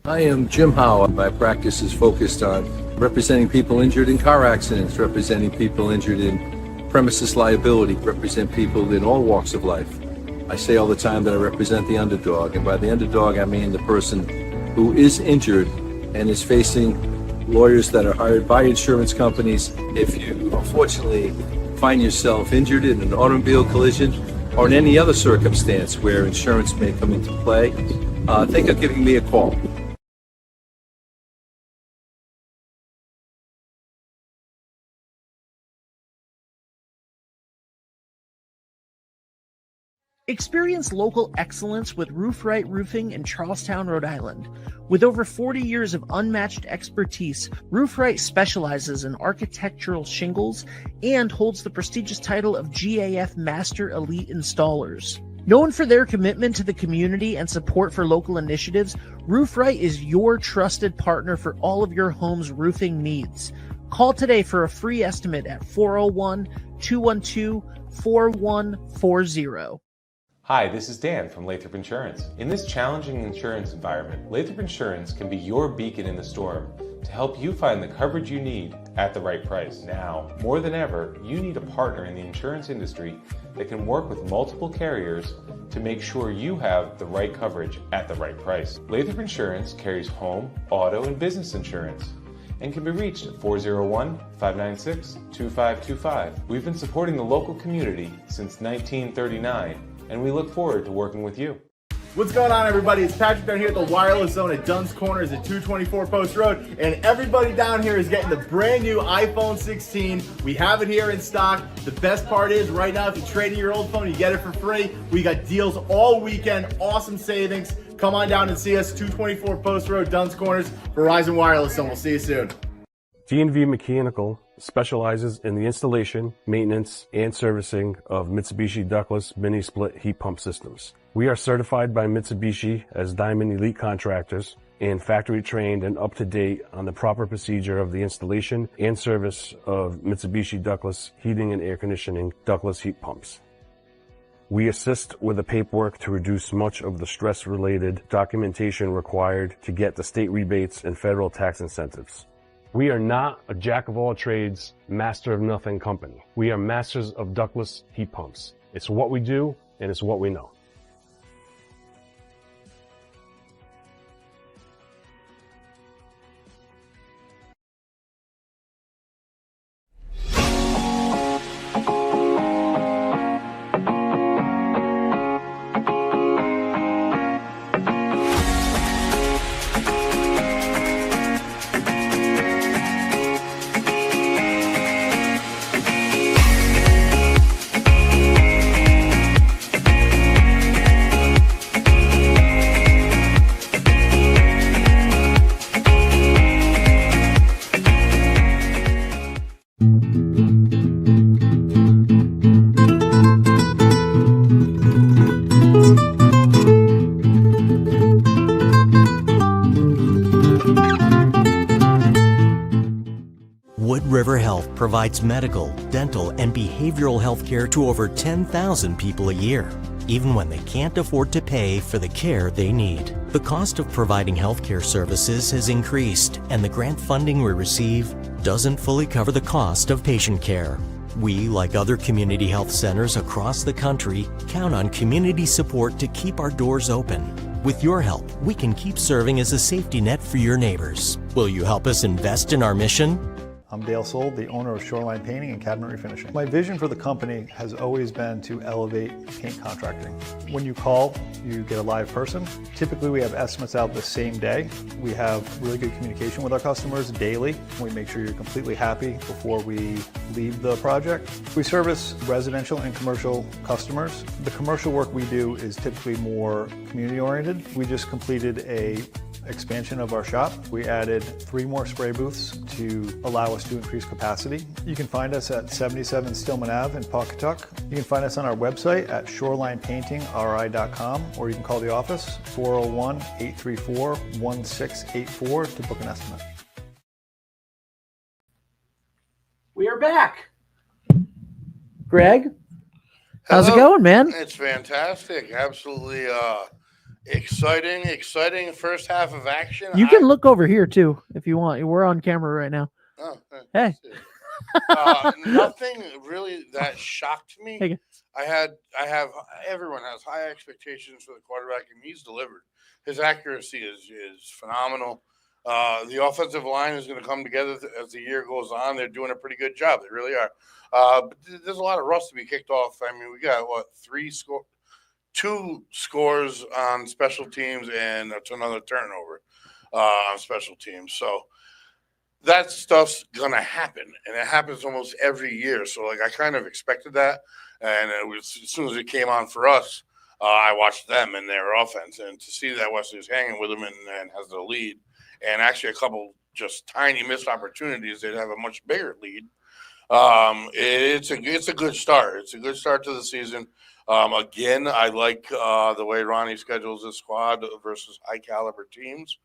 I am Jim Howe. My practice is focused on representing people injured in car accidents, representing people injured in premises liability, represent people in all walks of life. I say all the time that I represent the underdog, and by the underdog I mean the person who is injured and is facing lawyers that are hired by insurance companies. If you unfortunately find yourself injured in an automobile collision or in any other circumstance where insurance may come into play, think of giving me a call. Experience local excellence with Roof Right Roofing in Charlestown, Rhode Island. With over 40 years of unmatched expertise, Roof Right specializes in architectural shingles and holds the prestigious title of GAF Master Elite Installers. Known for their commitment to the community and support for local initiatives, Roof Right is your trusted partner for all of your home's roofing needs. Call today for a free estimate at 401-212-4140. Hi, this is Dan from Lathrop Insurance. In this challenging insurance environment, Lathrop Insurance can be your beacon in the storm to help you find the coverage you need at the right price. Now, more than ever, you need a partner in the insurance industry that can work with multiple carriers to make sure you have the right coverage at the right price. Lathrop Insurance carries home, auto, and business insurance and can be reached at 401-596-2525. We've been supporting the local community since 1939. And we look forward to working with you. What's going on, everybody? It's Patrick down here at the Wireless Zone at Duns Corners at 224 Post Road, and everybody down here is getting the brand new iPhone 16. We have it here in stock. The best part is right now, if you trade in your old phone, you get it for free. We got deals all weekend, awesome savings. Come on down and see us, 224 Post Road, Duns Corners, Verizon Wireless Zone. We'll see you soon. D&V Mechanical specializes in the installation, maintenance, and servicing of Mitsubishi ductless mini-split heat pump systems. We are certified by Mitsubishi as Diamond Elite Contractors and factory trained and up to date on the proper procedure of the installation and service of Mitsubishi ductless heating and air conditioning ductless heat pumps. We assist with the paperwork to reduce much of the stress-related documentation required to get the state rebates and federal tax incentives. We are not a jack-of-all-trades, master-of-nothing company. We are masters of ductless heat pumps. It's what we do, and it's what we know. Wood River Health provides medical, dental, and behavioral health care to over 10,000 people a year, even when they can't afford to pay for the care they need. The cost of providing healthcare services has increased, and the grant funding we receive doesn't fully cover the cost of patient care. We, like other community health centers across the country, count on community support to keep our doors open. With your help, we can keep serving as a safety net for your neighbors. Will you help us invest in our mission? I'm Dale Sold, the owner of Shoreline Painting and Cabinet Refinishing. My vision for the company has always been to elevate paint contracting. When you call, you get a live person. Typically, we have estimates out the same day. We have really good communication with our customers daily. We make sure you're completely happy before we leave the project. We service residential and commercial customers. The commercial work we do is typically more community oriented. We just completed a expansion of our shop. We added 3 more spray booths to allow us to increase capacity. You can find us at 77 Stillman Ave in Pawcatuck. You can find us on our website at shorelinepaintingri.com, or you can call the office 401-834-1684 to book an estimate. We are back. Greg, how's it Hello. going, man? It's fantastic. Absolutely exciting first half of action. You can look over here too if you want. We're on camera right now. Oh, Hey. Nothing really that shocked me. Hey. Everyone has high expectations for the quarterback, and he's delivered. His accuracy is phenomenal. The offensive line is going to come together as the year goes on. They're doing a pretty good job. They really are. But there's a lot of rust to be kicked off. I mean, we got 2 scores on special teams, and that's another turnover on special teams. So that stuff's gonna happen, and it happens almost every year. So I kind of expected that, and as soon as it came on for us, I watched them and their offense, and to see that Wesley's hanging with them and has the lead, and actually a couple just tiny missed opportunities, they'd have a much bigger lead. It's a good start. It's a good start to the season. Again, I like the way Ronnie schedules his squad versus high caliber teams.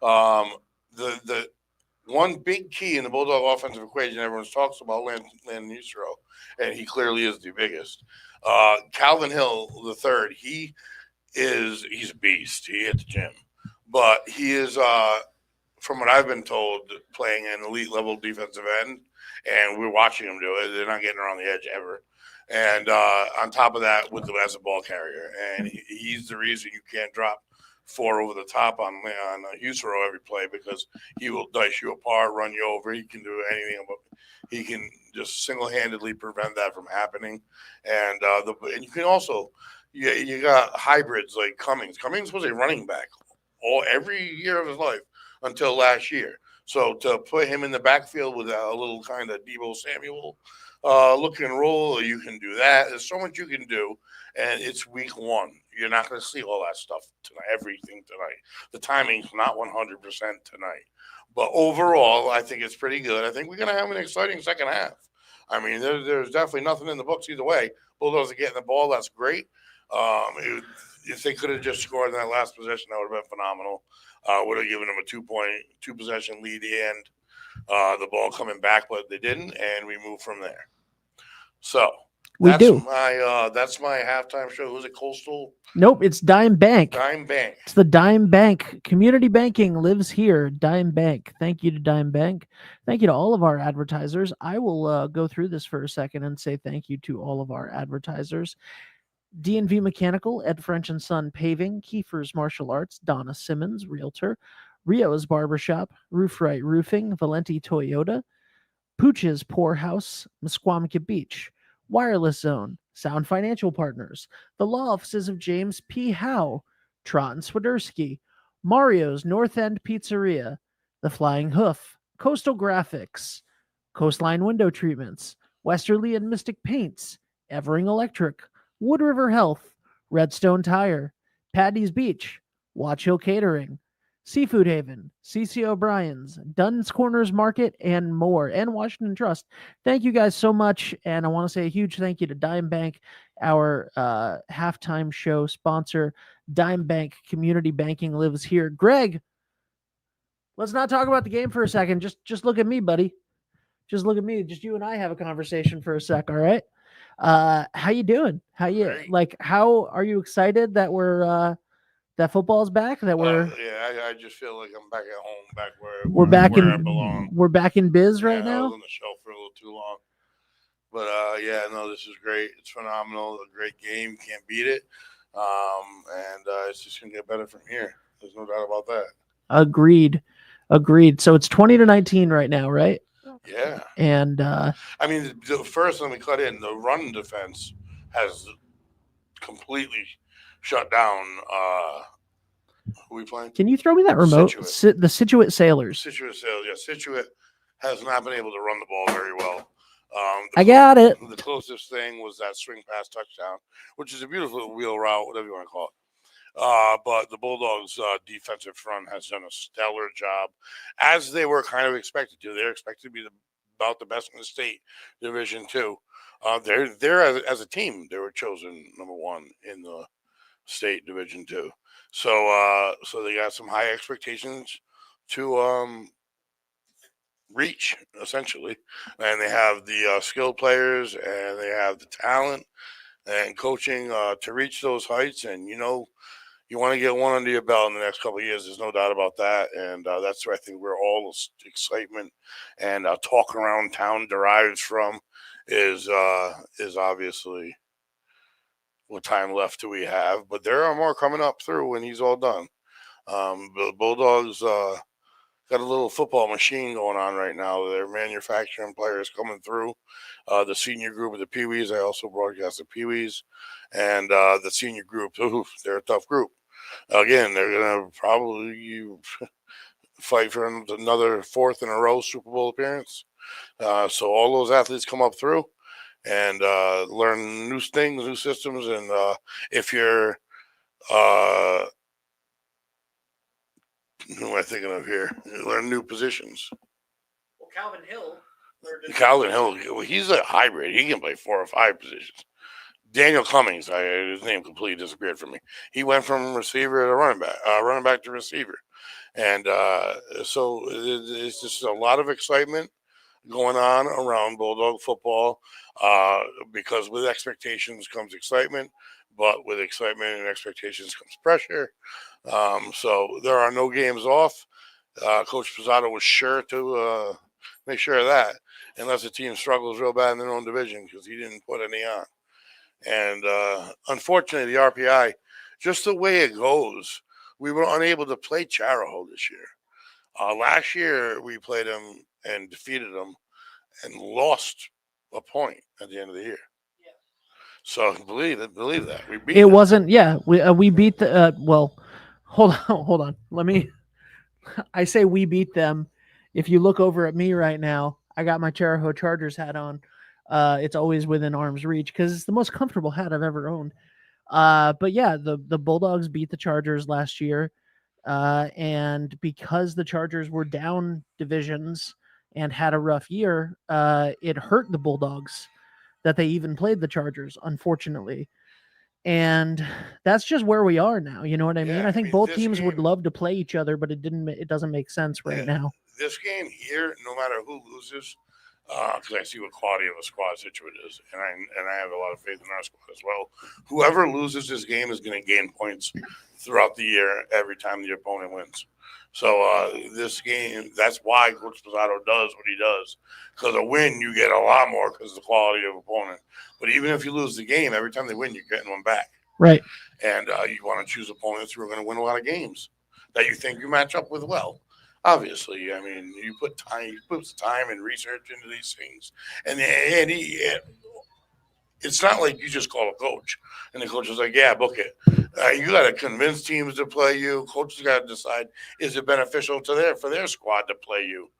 The one big key in the Bulldog offensive equation everyone talks about, Landon Usero, and he clearly is the biggest. Calvin Hill III, he's a beast. He hit the gym, but he is, from what I've been told, playing an elite level defensive end, and we're watching him do it. They're not getting around the edge ever. And on top of that, as a ball carrier, and he's the reason you can't drop 4 over the top on Usero every play, because he will dice you apart, run you over. He can do anything, but he can just single-handedly prevent that from happening. And and you can also you got hybrids like Cummings. Cummings was a running back every year of his life until last year. So to put him in the backfield with a little kind of Deebo Samuel look and roll, you can do that. There's so much you can do, and it's week 1. You're not going to see all that stuff tonight, everything tonight. The timing's not 100% tonight. But overall, I think it's pretty good. I think we're going to have an exciting second half. I mean, there's definitely nothing in the books either way. Bulldogs are getting the ball. That's great. If they could have just scored in that last possession, that would have been phenomenal. Would have given them a 2-possession lead and the ball coming back, but they didn't, and we moved from there. So that's my halftime show. Who's it? Coastal? Nope, it's Dime Bank. Dime Bank. It's the Dime Bank. Community banking lives here. Dime Bank. Thank you to Dime Bank. Thank you to all of our advertisers. I will go through this for a second and say thank you to all of our advertisers. D&V Mechanical, Ed French & Son Paving, Kiefer's Martial Arts, Donna Simmons, Realtor, Rio's Barbershop, Roof Right Roofing, Valenti Toyota, Pooch's Poorhouse, Musqueamacka Beach, Wireless Zone, Sound Financial Partners, the Law Offices of James P. Howe, Trot and Swiderski, Mario's North End Pizzeria, The Flying Hoof, Coastal Graphics, Coastline Window Treatments, Westerly and Mystic Paints, Evering Electric, Wood River Health, Redstone Tire, Patty's Beach, Watch Hill Catering, Seafood Haven, CC O'Brien's, Dunn's Corners Market, and more, and Washington Trust. Thank you guys so much, and I want to say a huge thank you to Dime Bank, our halftime show sponsor. Dime Bank Community Banking lives here. Greg, let's not talk about the game for a second. Just look at me, buddy. Just look at me. Just you and I have a conversation for a sec. All right. How you doing? How are you excited that that football's back? That I just feel like I'm back at home, back where I belong. we're back in biz right I was now. on the shelf for a little too long. But this is great. It's phenomenal. A great game. Can't beat it. And it's just gonna get better from here. There's no doubt about that. Agreed. So it's 20-19 right now, right? Yeah. And first, let me cut in. The run defense has completely shut down. Who we playing? Can you throw me that remote? Scituate. The Scituate Sailors. Scituate Sailors. Yeah, Scituate has not been able to run the ball very well. I got it. The closest thing was that swing pass touchdown, which is a beautiful wheel route, whatever you want to call it. But the Bulldogs' defensive front has done a stellar job, as they were kind of expected to. They're expected to be about the best in the state, Division II. They're as a team, they were chosen number 1 in the state Division II. So they got some high expectations to reach, essentially, and they have the skilled players, and they have the talent and coaching to reach those heights. And you want to get one under your belt in the next couple of years. There's no doubt about that, and that's where I think where all the excitement and talk around town derives from is obviously what time left do we have. But there are more coming up through when he's all done. The Bulldogs got a little football machine going on right now. They're manufacturing players coming through. The senior group of the Pee-wees, I also broadcast the Pee-wees. And the senior group, they're a tough group. Again, they're going to probably fight for another 4th in a row Super Bowl appearance. So all those athletes come up through and learn new things, new systems. And if you're who am I thinking of here? Learn new positions. Well, Calvin Hill, he's a hybrid. He can play 4 or 5 positions. Daniel Cummings, his name completely disappeared from me. He went from receiver to running back to receiver. And so it's just a lot of excitement going on around Bulldog football because with expectations comes excitement, but with excitement and expectations comes pressure. So there are no games off. Coach Pizzato was sure to make sure of that, unless the team struggles real bad in their own division, because he didn't put any on. And unfortunately, the RPI, just the way it goes, we were unable to play Charahoe this year. Last year, we played them and defeated them and lost a point at the end of the year. So believe that. We beat them. Wasn't, we beat the, hold on. I say we beat them. If you look over at me right now, I got my Charahoe Chargers hat on. It's always within arm's reach because it's the most comfortable hat I've ever owned. But yeah, the Bulldogs beat the Chargers last year. And because the Chargers were down divisions and had a rough year, it hurt the Bulldogs that they even played the Chargers, unfortunately. And that's just where we are now. You know what I mean? I think both teams would love to play each other, but it doesn't make sense right now. This game here, no matter who loses, because I see what quality of a squad Scituate is, and I have a lot of faith in our squad as well. Whoever loses this game is going to gain points throughout the year every time the opponent wins. So this game, that's why Coach Pizzato does what he does. Because a win, you get a lot more because of the quality of opponent. But even if you lose the game, every time they win, you're getting one back. Right. And you want to choose opponents who are going to win a lot of games that you think you match up with well. Obviously, I mean, you put time and research into these things, and it's not like you just call a coach and the coach is like, "Yeah, book it." You got to convince teams to play you. Coaches got to decide, is it beneficial for their squad to play you?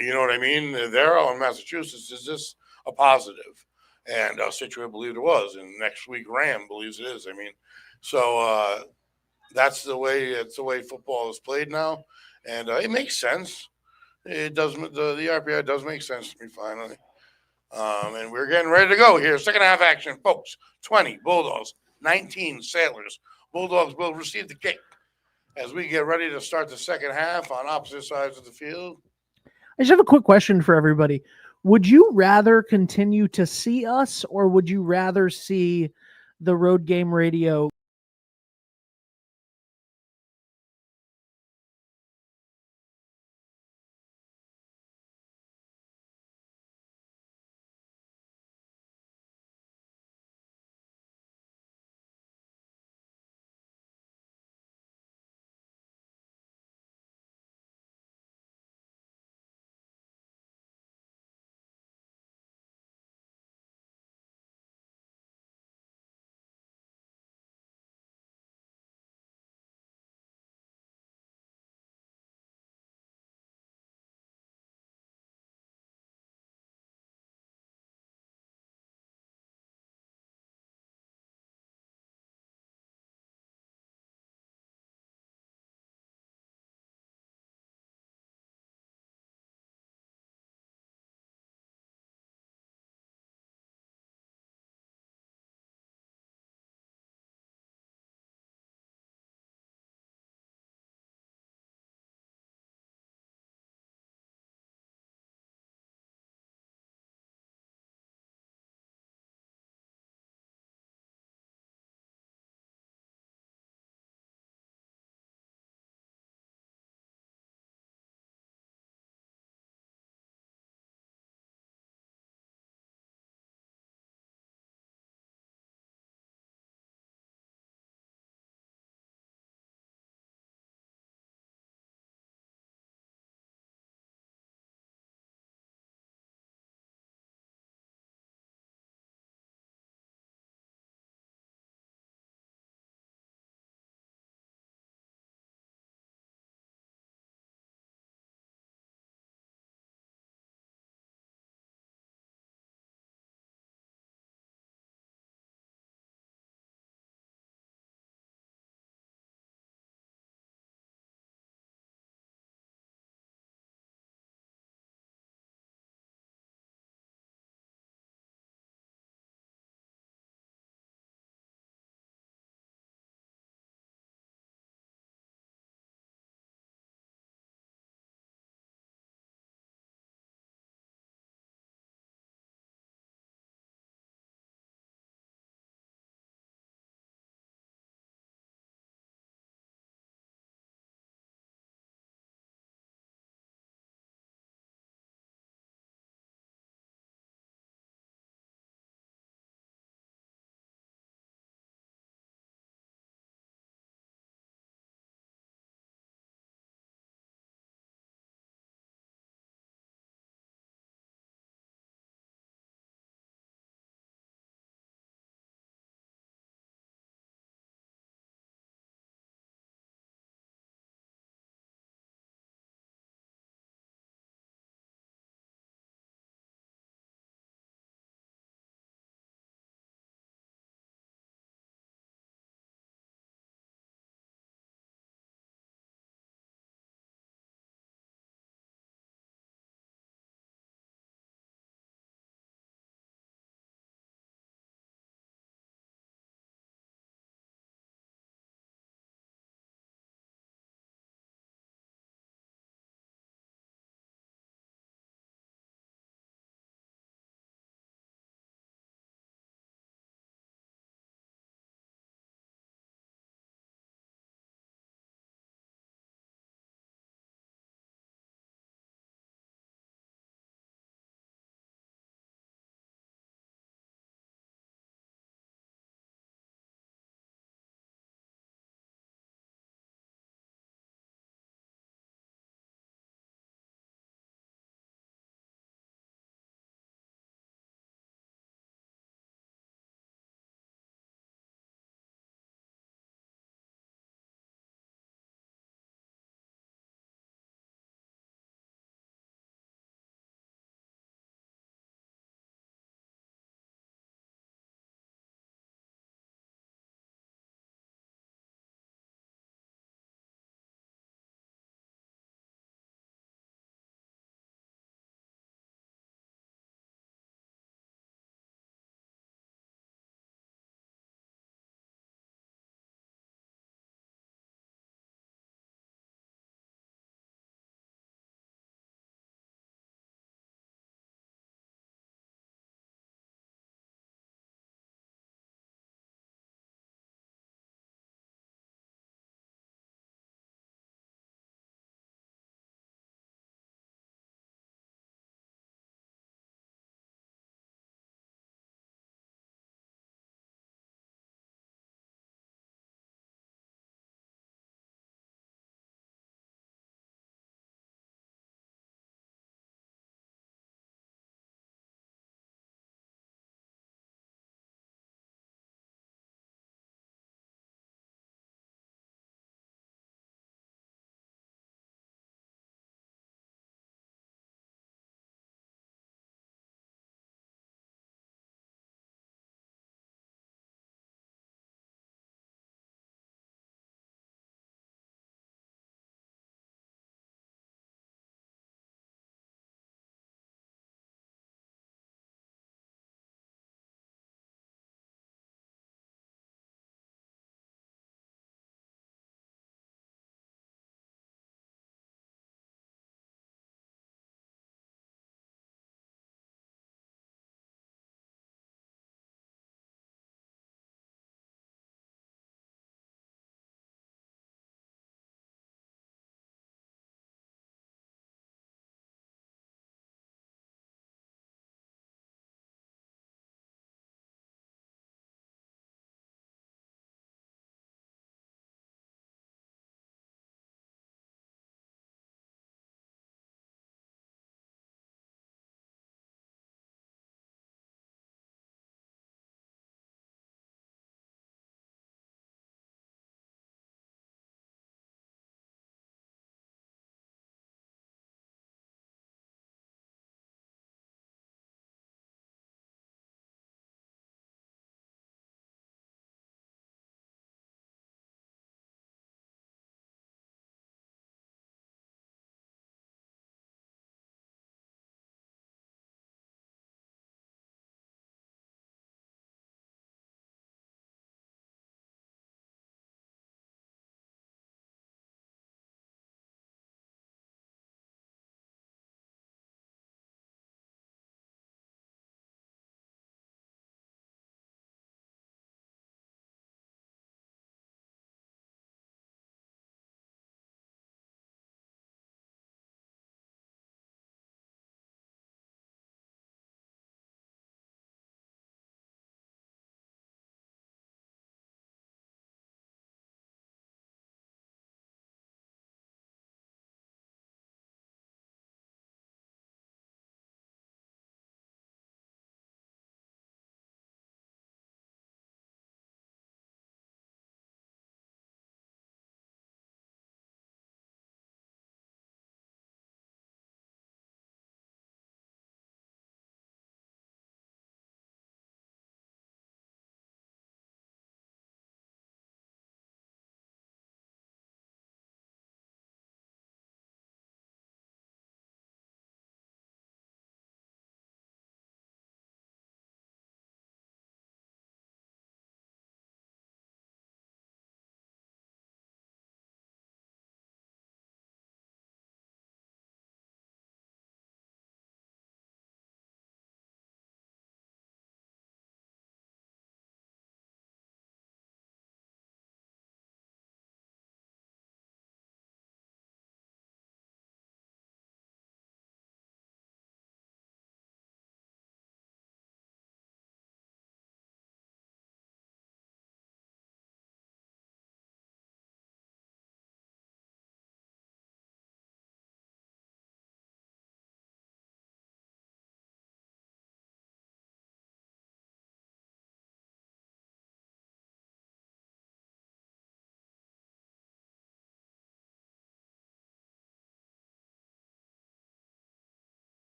You know what I mean? They're all in Massachusetts. Is this a positive? And Scituate believed it was, and next week Ram believes it is. I mean, so that's the way football is played now. And it makes sense. It does. The RPI does make sense to me finally. And we're getting ready to go here. Second half action, folks. 20 Bulldogs, 19 Sailors. Bulldogs will receive the kick as we get ready to start the second half on opposite sides of the field. I just have a quick question for everybody. Would you rather continue to see us, or would you rather see the Road Game Radio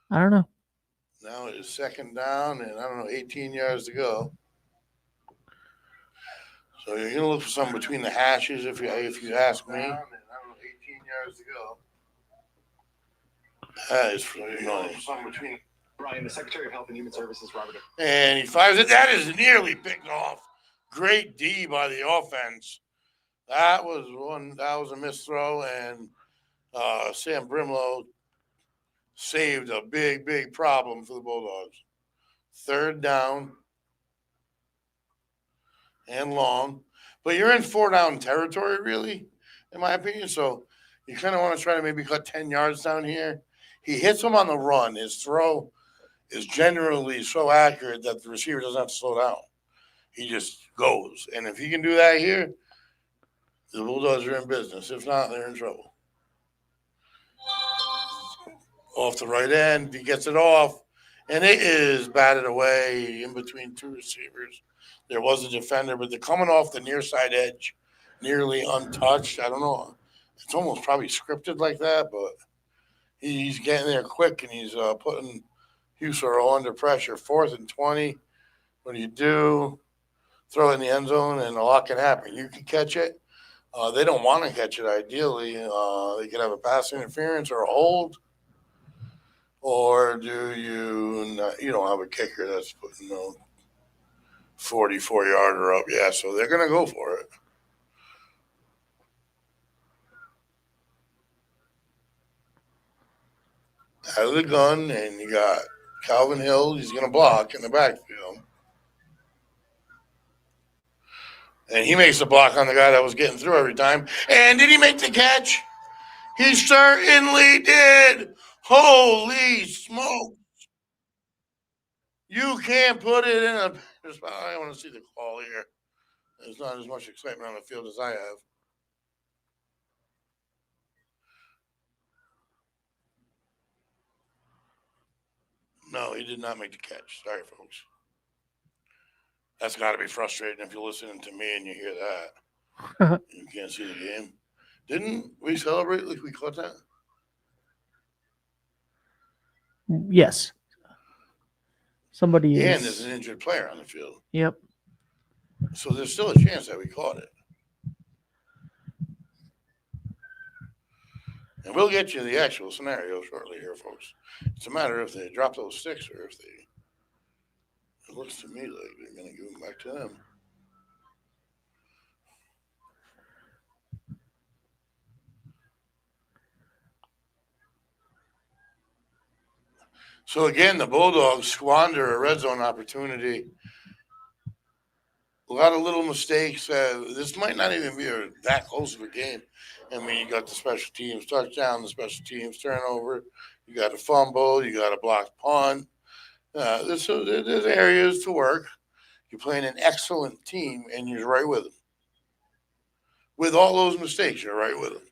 I don't know. Now it is second down, and I don't know, 18 yards to go. So you're gonna look for something between the hashes if you ask me. 18 yards to go. That is really nice. Between Brian, the Secretary of Health and Human Services, Robert. And he fires it. That is nearly picked off. Great D by the offense. That was a missed throw, and Sam Brimlow saved a big problem for the Bulldogs. Third down and long. But you're in 4-down territory, really, in my opinion. So you kind of want to try to maybe cut 10 yards down here. He hits him on the run. His throw is generally so accurate that the receiver doesn't have to slow down. He just goes. And if he can do that here, the Bulldogs are in business. If not, they're in trouble. Off the right end, he gets it off, and it is batted away in between two receivers. There was a defender, but they're coming off the near side edge, nearly untouched. I don't know. It's almost probably scripted like that, but he's getting there quick, and he's putting Husserl under pressure. 4th and 20. What do you do? Throw it in the end zone, and a lot can happen. You can catch it. They don't want to catch it, ideally. They could have a pass interference or a hold. Or do you don't have a kicker that's putting 44-yarder up. Yeah, so they're going to go for it. Out of the gun, and you got Calvin Hill. He's going to block in the backfield. And he makes the block on the guy that was getting through every time. And did he make the catch? He certainly did. Holy smoke. You can't put it in a. I want to see the call here. There's not as much excitement on the field as I have. No, he did not make the catch. Sorry, folks. That's got to be frustrating if you're listening to me and you hear that. You can't see the game. Didn't we celebrate like we caught that? Yes. Somebody And is. there's an injured player on the field. Yep. So there's still a chance that we caught it. And we'll get you the actual scenario shortly here, folks. It's a matter if they drop those sticks or if they. It looks to me like they're going to give them back to them. So again, the Bulldogs squander a red zone opportunity. A lot of little mistakes. This might not even be that close of a game. I mean, you got the special teams touchdown, the special teams turnover. You got a fumble. You got a blocked punt. There's areas to work. You're playing an excellent team, and you're right with them. With all those mistakes, you're right with them.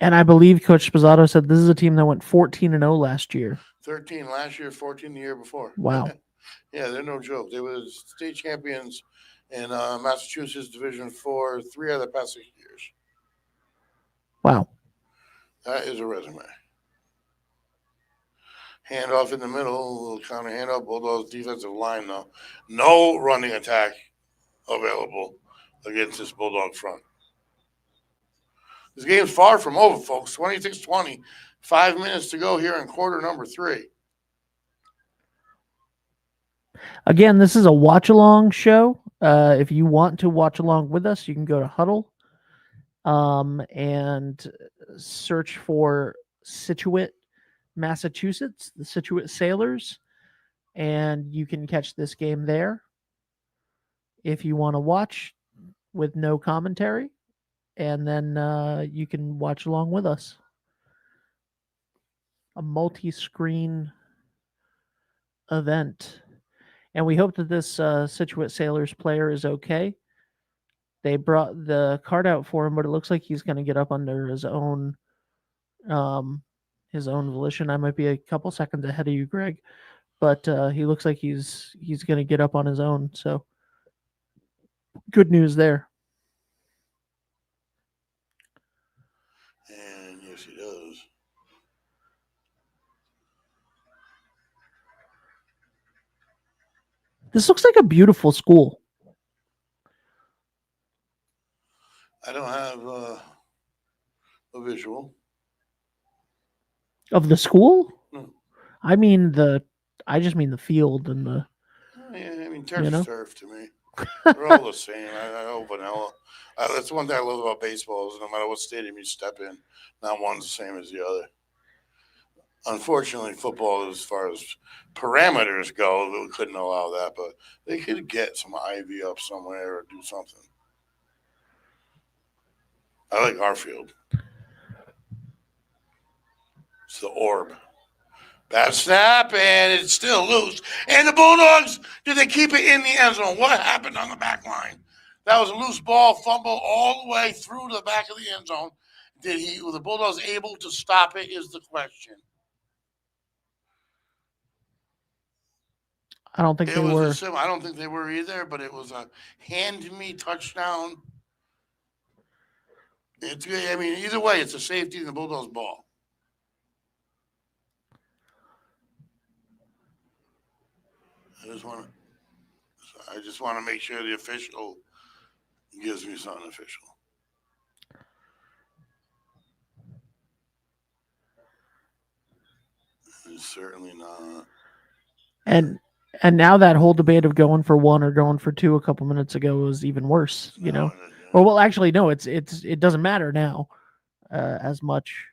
And I believe Coach Spazzato said this is a team that went 14-0 last year. 13 last year, 14 the year before. Wow. Yeah, they're no joke. They were state champions in Massachusetts Division IV 3 out of the past 6 years. Wow. That is a resume. Handoff in the middle, a little counter handoff. Bulldogs defensive line, though. No running attack available against this Bulldog front. This game's far from over, folks. 26-20. 5 minutes to go here in quarter number 3. Again, this is a watch-along show. If you want to watch along with us, you can go to Huddle and search for Scituate, Massachusetts, the Scituate Sailors, and you can catch this game there. If you want to watch with no commentary, and then you can watch along with us. A multi-screen event. And we hope that this Scituate Sailors player is okay. They brought the card out for him, but it looks like he's going to get up under his own volition. I might be a couple seconds ahead of you, Greg, but he looks like he's going to get up on his own. So good news there. This looks like a beautiful school. I don't have a visual. Of the school? No. I just mean the field and the. Yeah, I mean, turf You know? is turf to me. They're all the same. I hope vanilla. That's one thing I love about baseball is no matter what stadium you step in, not one's the same as the other. Unfortunately, football, as far as parameters go, we couldn't allow that, but they could get some ivy up somewhere or do something. I like our field. It's the orb. Bad snap, and it's still loose. And the Bulldogs, did they keep it in the end zone? What happened on the back line? That was a loose ball, fumble all the way through to the back of the end zone. Were the Bulldogs able to stop it is the question. I don't think they were. I don't think they were either, but it was a hand-me touchdown. I mean, either way, it's a safety in the Bulldogs' ball. I just want to make sure the official gives me something official. It's certainly not. And now that whole debate of going for one or going for two a couple minutes ago was even worse, you know. Or well, actually, no, it doesn't matter now as much.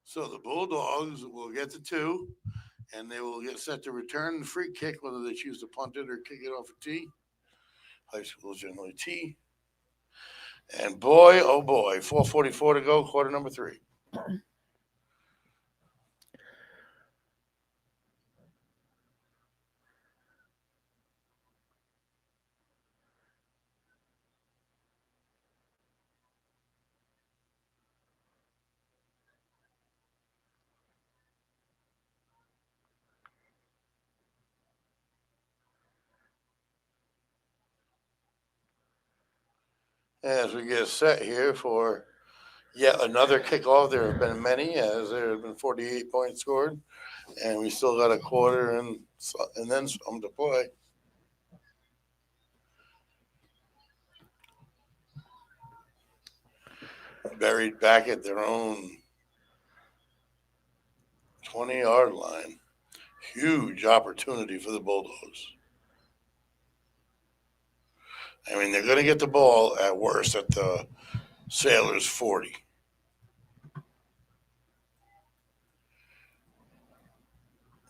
So the Bulldogs will get the two, and they will get set to return the free kick, whether they choose to punt it or kick it off a tee. High school is generally tee. And boy, oh boy, 4:44 to go, quarter number 3. As we get set here for yet another kickoff, there have been many, as there have been 48 points scored, and we still got a quarter and then some to play. Buried back at their own 20-yard line. Huge opportunity for the Bulldogs. I mean, they're going to get the ball at worst at the Sailors' 40.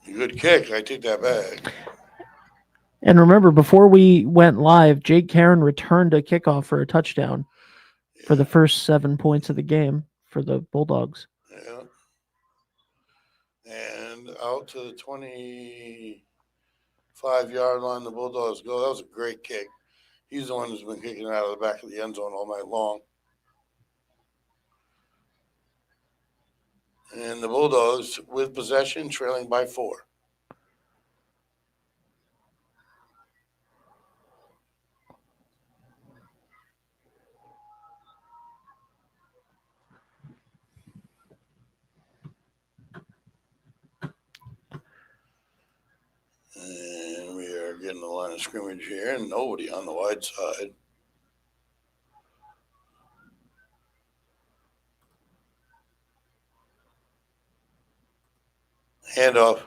Good kick. I take that back. And remember, before we went live, Jake Karen returned a kickoff for a touchdown for the first 7 points of the game for the Bulldogs. Yeah. And out to the 25-yard line, the Bulldogs go. That was a great kick. He's the one who's been kicking it out of the back of the end zone all night long. And the Bulldogs with possession, trailing by 4. And we are getting the line of scrimmage here, and nobody on the wide side. Handoff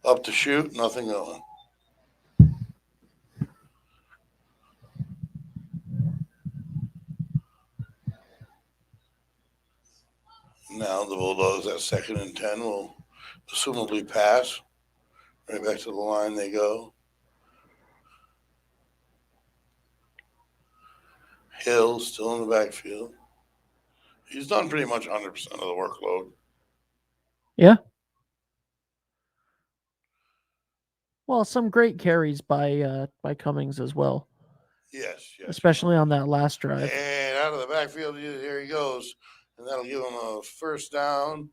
up to shoot, nothing going. Now the Bulldogs at 2nd and 10 will assumably pass. Right back to the line they go. Hill still in the backfield. He's done pretty much 100% of the workload. Yeah. Well, some great carries by Cummings as well. Yes. Especially on that last drive. And out of the backfield, here he goes. And that'll give him a first down.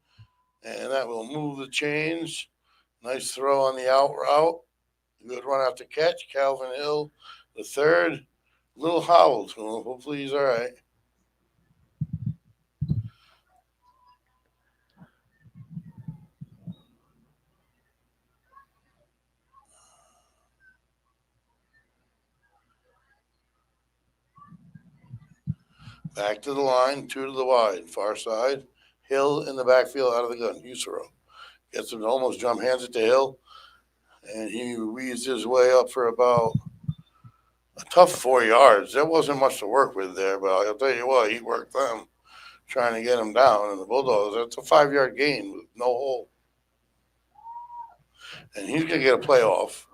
And that will move the chains. Nice throw on the out route. Good run out to catch. Calvin Hill, the third. Little howl to him. Hopefully he's all right. Back to the line, 2 to the wide, far side. Hill in the backfield out of the gun. Usero gets him to almost jump, hands it to Hill, and he weaves his way up for about a tough 4 yards. There wasn't much to work with there, but I'll tell you what, he worked them trying to get him down. And the Bulldogs, that's a 5-yard gain with no hole. And he's going to get a playoff,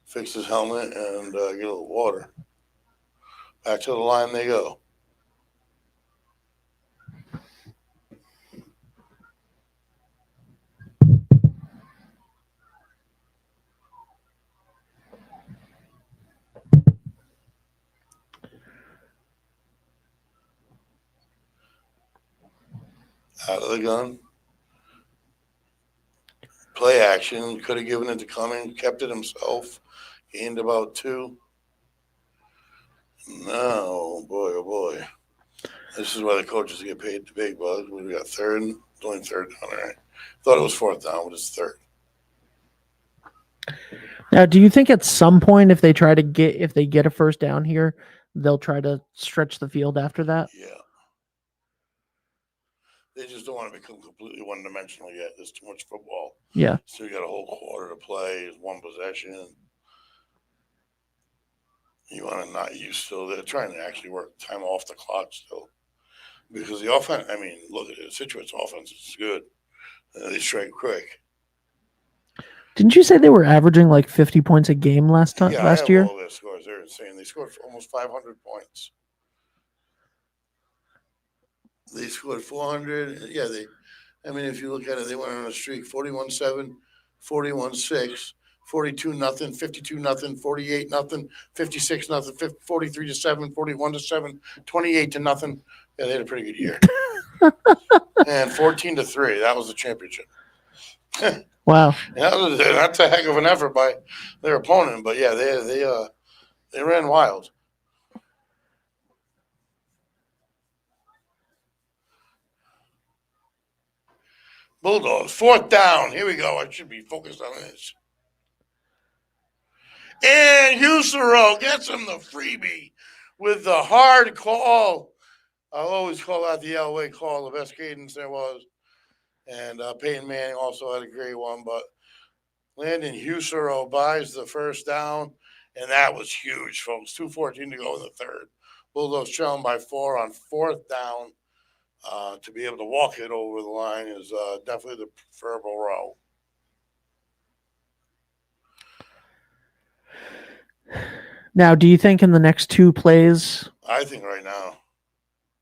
fix his helmet, and get a little water. Back to the line they go. Out of the gun. Play action. Could have given it to Cumming. Kept it himself. Gained about 2. No, boy, oh boy. This is why the coaches get paid the big bucks. We got third. Only third down, all right. Thought it was 4th down, but it's 3rd. Now, do you think at some point if they get a first down here, they'll try to stretch the field after that? Yeah. They just don't want to become completely one-dimensional yet. There's too much football. Yeah. So you got a whole quarter to play. It's one possession. You want to not use still. They're trying to actually work time off the clock still. Because the offense, I mean, look at it. Situate's offense is good. They strike quick. Didn't you say they were averaging like 50 points a game last Yeah, I have year? all their scores. They're insane. They scored almost 500 points. They scored 400. Yeah, I mean, if you look at it, they went on a streak: 41-7, 41-6, 42-0, 52-0, 48-0, 56-0, 43-7, 41-7, 28-0. Yeah, they had a pretty good year. And 14-3. That was the championship. Wow. That's a heck of an effort by their opponent. But yeah, they ran wild. Bulldogs, 4th down. Here we go. I should be focused on this. And Usero gets him the freebie with the hard call. I'll always call that the Elway call, the best cadence there was. And Peyton Manning also had a great one. But Landon Usero buys the first down, and that was huge, folks. 2:14 to go in the 3rd. Bulldogs trailing by 4 on 4th down. To be able to walk it over the line is definitely the preferable route. Now, do you think in the next 2 plays I think right now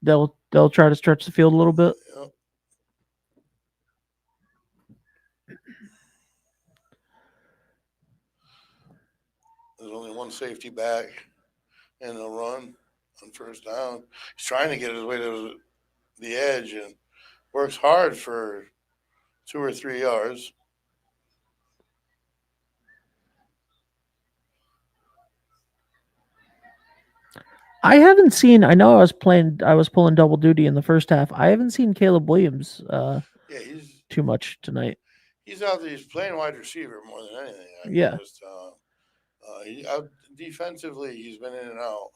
they'll try to stretch the field a little bit? Yep. There's only one safety back in the run on first down. He's trying to get his way to the edge and works hard for 2 or 3 yards. I haven't seen. I know I was pulling double duty in the first half. I haven't seen Caleb Williams He's too much tonight. He's out there. He's playing wide receiver more than anything. Yeah. Defensively, he's been in and out.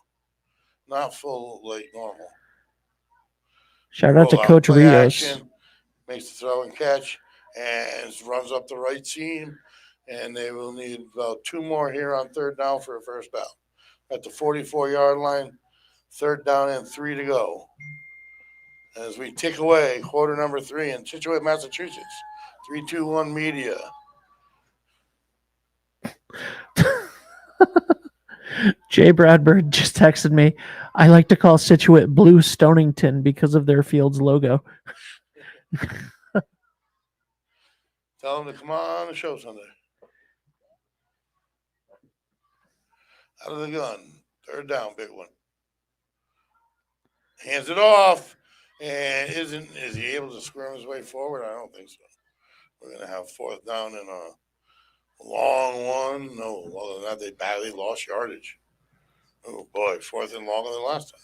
Not full like normal. Shout out to Coach Rios. Action, makes the throw and catch and runs up the right seam. And they will need about 2 more here on 3rd down for a first down. At the 44-yard line, 3rd down and 3 to go. As we tick away, quarter number 3 in Scituate, Massachusetts. 3-2-1 media. Jay Bradford just texted me. I like to call Scituate Blue Stonington because of their field's logo. Tell them to come on the show Sunday. Out of the gun. 3rd down, big one. Hands it off. And is he able to squirm his way forward? I don't think so. We're going to have 4th down and a long one. No, other than that, they badly lost yardage. Oh, boy, 4th and longer than last time.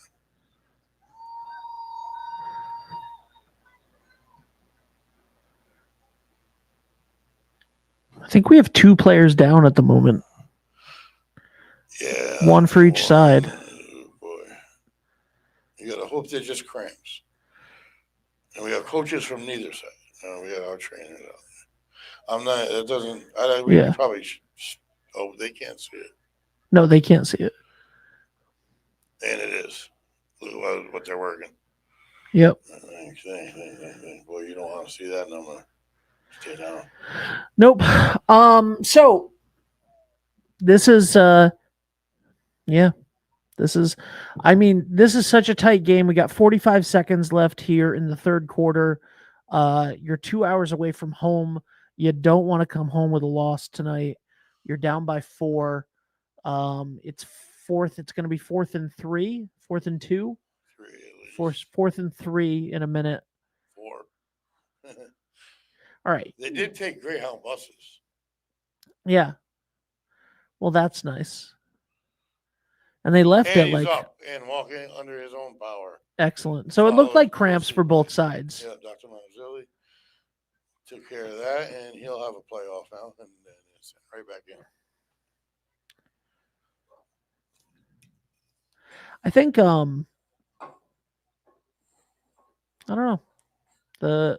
I think we have 2 players down at the moment. Yeah. One for each side. Oh, boy. You got to hope they're just cramps. And we have coaches from neither side. We got our trainers out there. I'm not. It doesn't. We Yeah. probably should. Oh, they can't see it. No, they can't see it. And it is. Look at what they're working. Yep. Boy, you don't want to see that number. Stay down. Nope. So this is yeah. This is such a tight game. We got 45 seconds left here in the third quarter. You're 2 hours away from home. You don't want to come home with a loss tonight. You're down by 4. It's going to be 4th and 3, 4th and 2. Fourth and 3 in a minute. 4. All right. They did take Greyhound buses. Yeah. Well, that's nice. And they left And it he's like up and walking under his own power. excellent. So it looked like cramps for both sides. Yeah, Dr. Mazzilli took care of that, and he'll have a playoff now, and then it's right back in. I think I don't know. The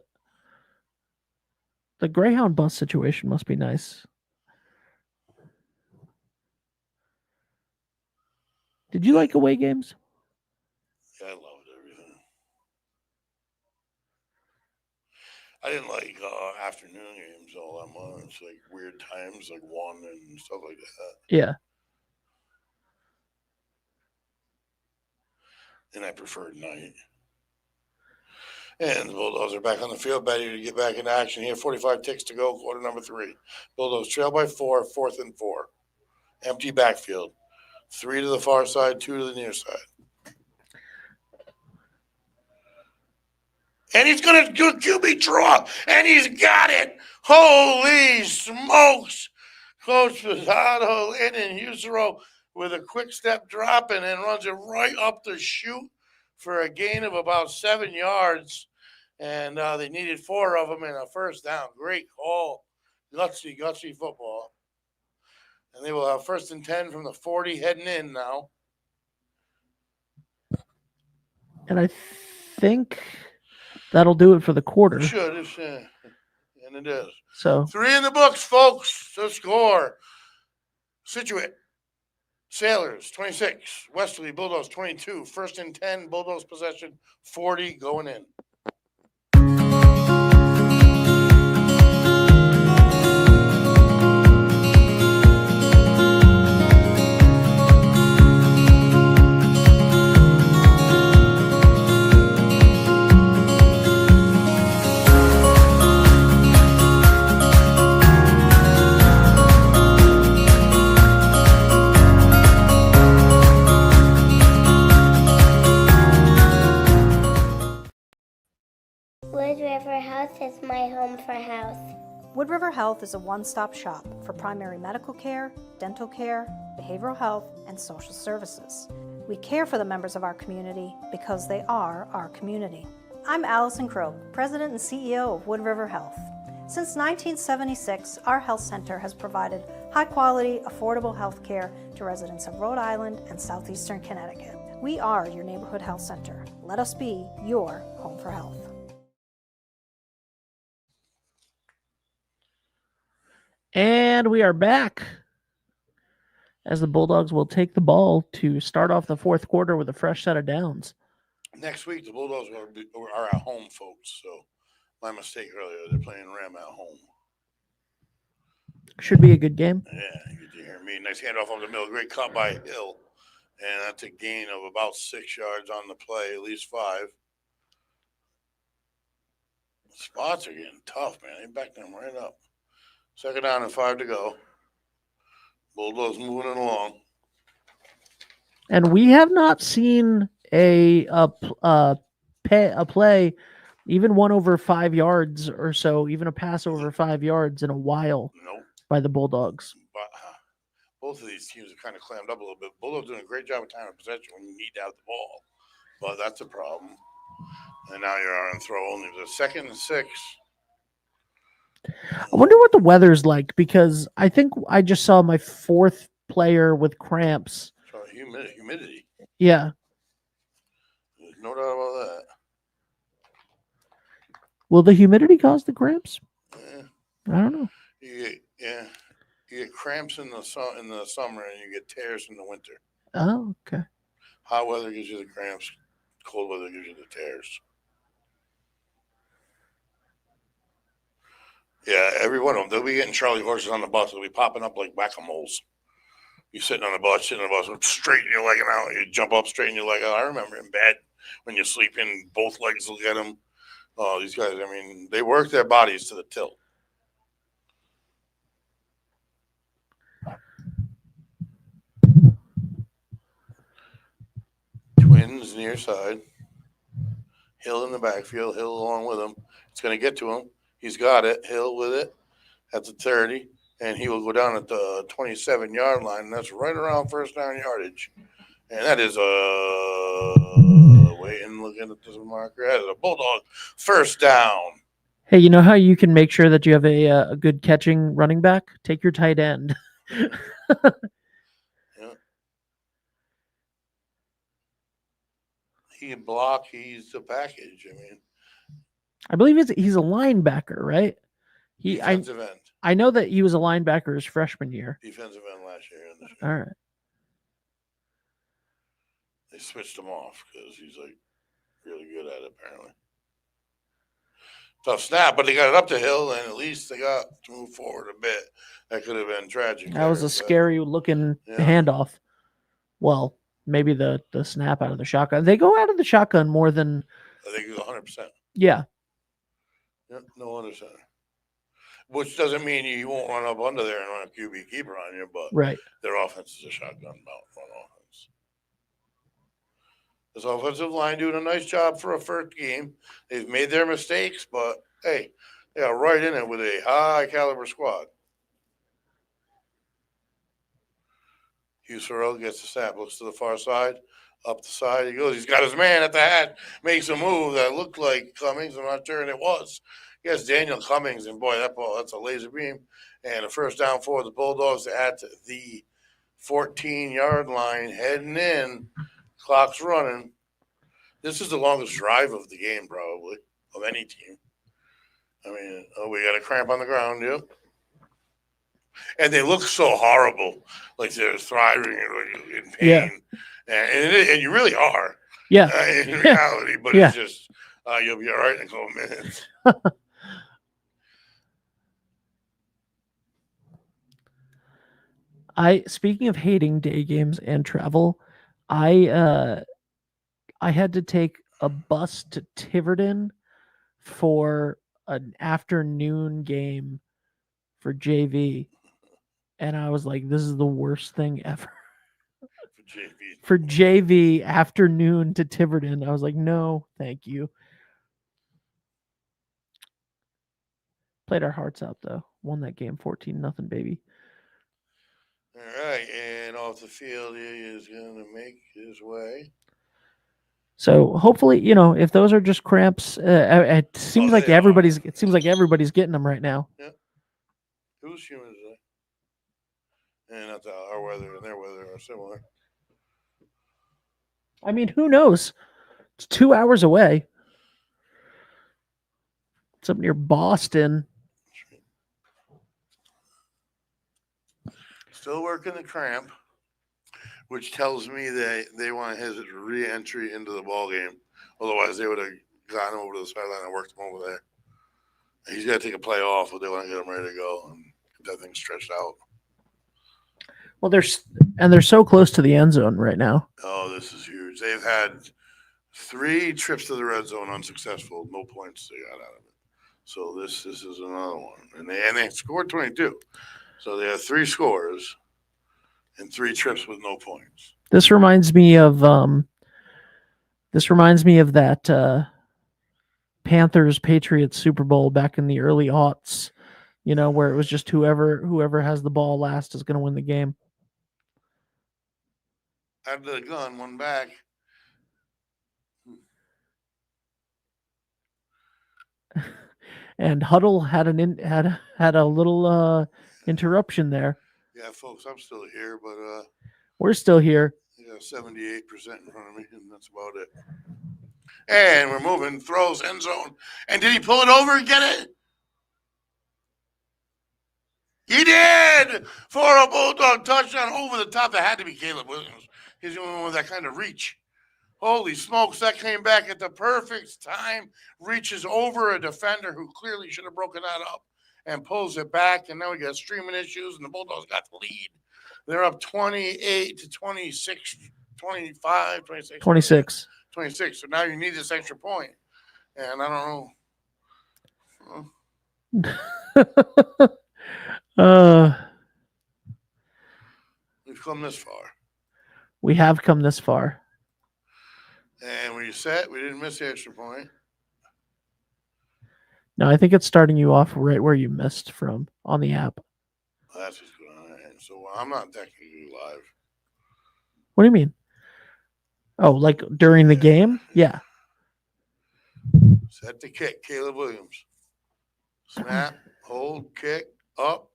Greyhound bus situation must be nice. Did you like away games? Yeah, I loved everything. I didn't like afternoon games all that much, like weird times, like 1 and stuff like that. Yeah. And I preferred night. And the Bulldogs are back on the field, ready to get back into action here. 45 ticks to go, quarter number 3. Bulldogs trail by 4, 4th and 4. Empty backfield. 3 to the far side, 2 to the near side. And he's going to do a QB draw, and he's got it. Holy smokes. Coach Pizzato in and Husero with a quick step drop and then runs it right up the chute for a gain of about 7 yards. And they needed 4 of them in a first down. Great call. Gutsy football. And they will have 1st and 10 from the 40 heading in now. And I think that'll do it for the quarter. It should. And it is. So 3 in the books, folks, to score. Scituate, Sailors, 26. Westerly Bulldogs, 22. 1st and 10, Bulldogs possession, 40 going in. Wood River Health is my home for health. Wood River Health is a one-stop shop for primary medical care, dental care, behavioral health, and social services. We care for the members of our community because they are our community. I'm Allison Croak, President and CEO of Wood River Health. Since 1976, our health center has provided high-quality, affordable health care to residents of Rhode Island and southeastern Connecticut. We are your neighborhood health center. Let us be your home for health. And we are back as the Bulldogs will take the ball to start off the fourth quarter with a fresh set of downs. Next week, the Bulldogs are at home, folks. So my mistake earlier, they're playing Ram at home. Should be a good game. Yeah, you can hear me. Nice handoff over the middle. Great cut by Hill. And that's a gain of about 6 yards on the play, at least 5. The spots are getting tough, man. They backed them right up. 2nd down and 5 to go. Bulldogs moving it along. And we have not seen a play, even one over 5 yards or so, even a pass over 5 yards in a while by the Bulldogs. But both of these teams have kind of clammed up a little bit. Bulldogs doing a great job of time of possession when you need to have the ball. But that's a problem. And now you're on throw only. The 2nd and 6. I wonder what the weather's like, because I think I just saw my 4th player with cramps. So humidity. Yeah. There's no doubt about that. Will the humidity cause the cramps? Yeah. I don't know. You get cramps in the summer, and you get tears in the winter. Oh, okay. Hot weather gives you the cramps. Cold weather gives you the tears. Yeah, every one of them. They'll be getting Charlie horses on the bus. They'll be popping up like whack-a-moles. You're sitting on the bus, straighten your leg out. You jump up, straighten your leg out. I remember in bed when you're sleeping, both legs will get them. Oh, these guys, I mean, they work their bodies to the tilt. Twins near side. Hill in the backfield. Hill along with him. It's going to get to him. He's got it. Hill with it at the 30. And he will go down at the 27-yard line. And that's right around first down yardage. And that is waiting, looking at this marker. That is a Bulldog first down. Hey, you know how you can make sure that you have a good catching running back? Take your tight end. Yeah. He can block. He's a package. I mean, I believe he's a linebacker, right? defensive end. I know that he was a linebacker his freshman year. Defensive end last year. All right. They switched him off because he's like really good at it, apparently. Tough snap, but they got it up the hill, and at least they got to move forward a bit. That could have been tragic. That was a scary looking handoff. Well, maybe the snap out of the shotgun. They go out of the shotgun more than. I think it was 100%. Yeah. Yep, no other center. Which doesn't mean you won't run up under there and run a QB keeper on you, but right. Their offense is a shotgun front offense. This offensive line doing a nice job for a first game. They've made their mistakes, but hey, they are right in it with a high caliber squad. Hughes Farrell gets the snap, looks to the far side, up the side he goes. He's got his man at the hat, makes a move that looked like Cummings. I'm not sure, and it was. Yes, Daniel Cummings, and boy, that's a laser beam. And a first down for the Bulldogs at the 14-yard line, heading in. Clock's running. This is the longest drive of the game, probably, of any team. I mean, we got a cramp on the ground, yep. And they look so horrible, like they're thriving in pain. Yeah. And you really are. Yeah. In reality, but it's just, you'll be all right in a couple minutes. Speaking of hating day games and travel, I had to take a bus to Tiverton for an afternoon game for JV, and I was like, "This is the worst thing ever." For JV afternoon to Tiverton, I was like, "No, thank you." Played our hearts out though. Won that game 14-0, baby. All right, and off the field, he is going to make his way. So hopefully, if those are just cramps, it seems like everybody's getting them right now. Yeah. Who's human today? And that's our weather and their weather are similar. I mean, who knows? It's 2 hours away. It's up near Boston. Still working the cramp, which tells me that they want his re-entry into the ball game. Otherwise, they would have gotten over to the sideline and worked him over there. He's got to take a play off, but they want to get him ready to go and get that thing stretched out. Well, they're so close to the end zone right now. Oh, this is huge. They've had 3 trips to the red zone unsuccessful, no points they got out of it. So this is another one, and they scored 22. So they have 3 scores and 3 trips with no points. This reminds me of that Panthers Patriots Super Bowl back in the early aughts, where it was just whoever has the ball last is going to win the game. Out of the gun, one back. And Huddle had a little interruption there. Yeah, folks, I'm still here, but we're still here. I got 78% in front of me, and that's about it. And we're moving, throws, end zone. And did he pull it over and get it? He did! For a Bulldog touchdown over the top. That had to be Caleb Williams. He's the only one with that kind of reach. Holy smokes, that came back at the perfect time. Reaches over a defender who clearly should have broken that up and pulls it back. And now we got streaming issues, and the Bulldogs got the lead. They're up 28 to 26, 25, 26. 26. 26. So now you need this extra point. And I don't know. We've come this far. We have come this far. And when you set, we didn't miss the extra point. No, I think it's starting you off right where you missed from on the app. Well, that's what's going on. So I'm not technically live. What do you mean? Oh, like during the game? Yeah. Set the kick, Caleb Williams. Snap, hold, kick, up,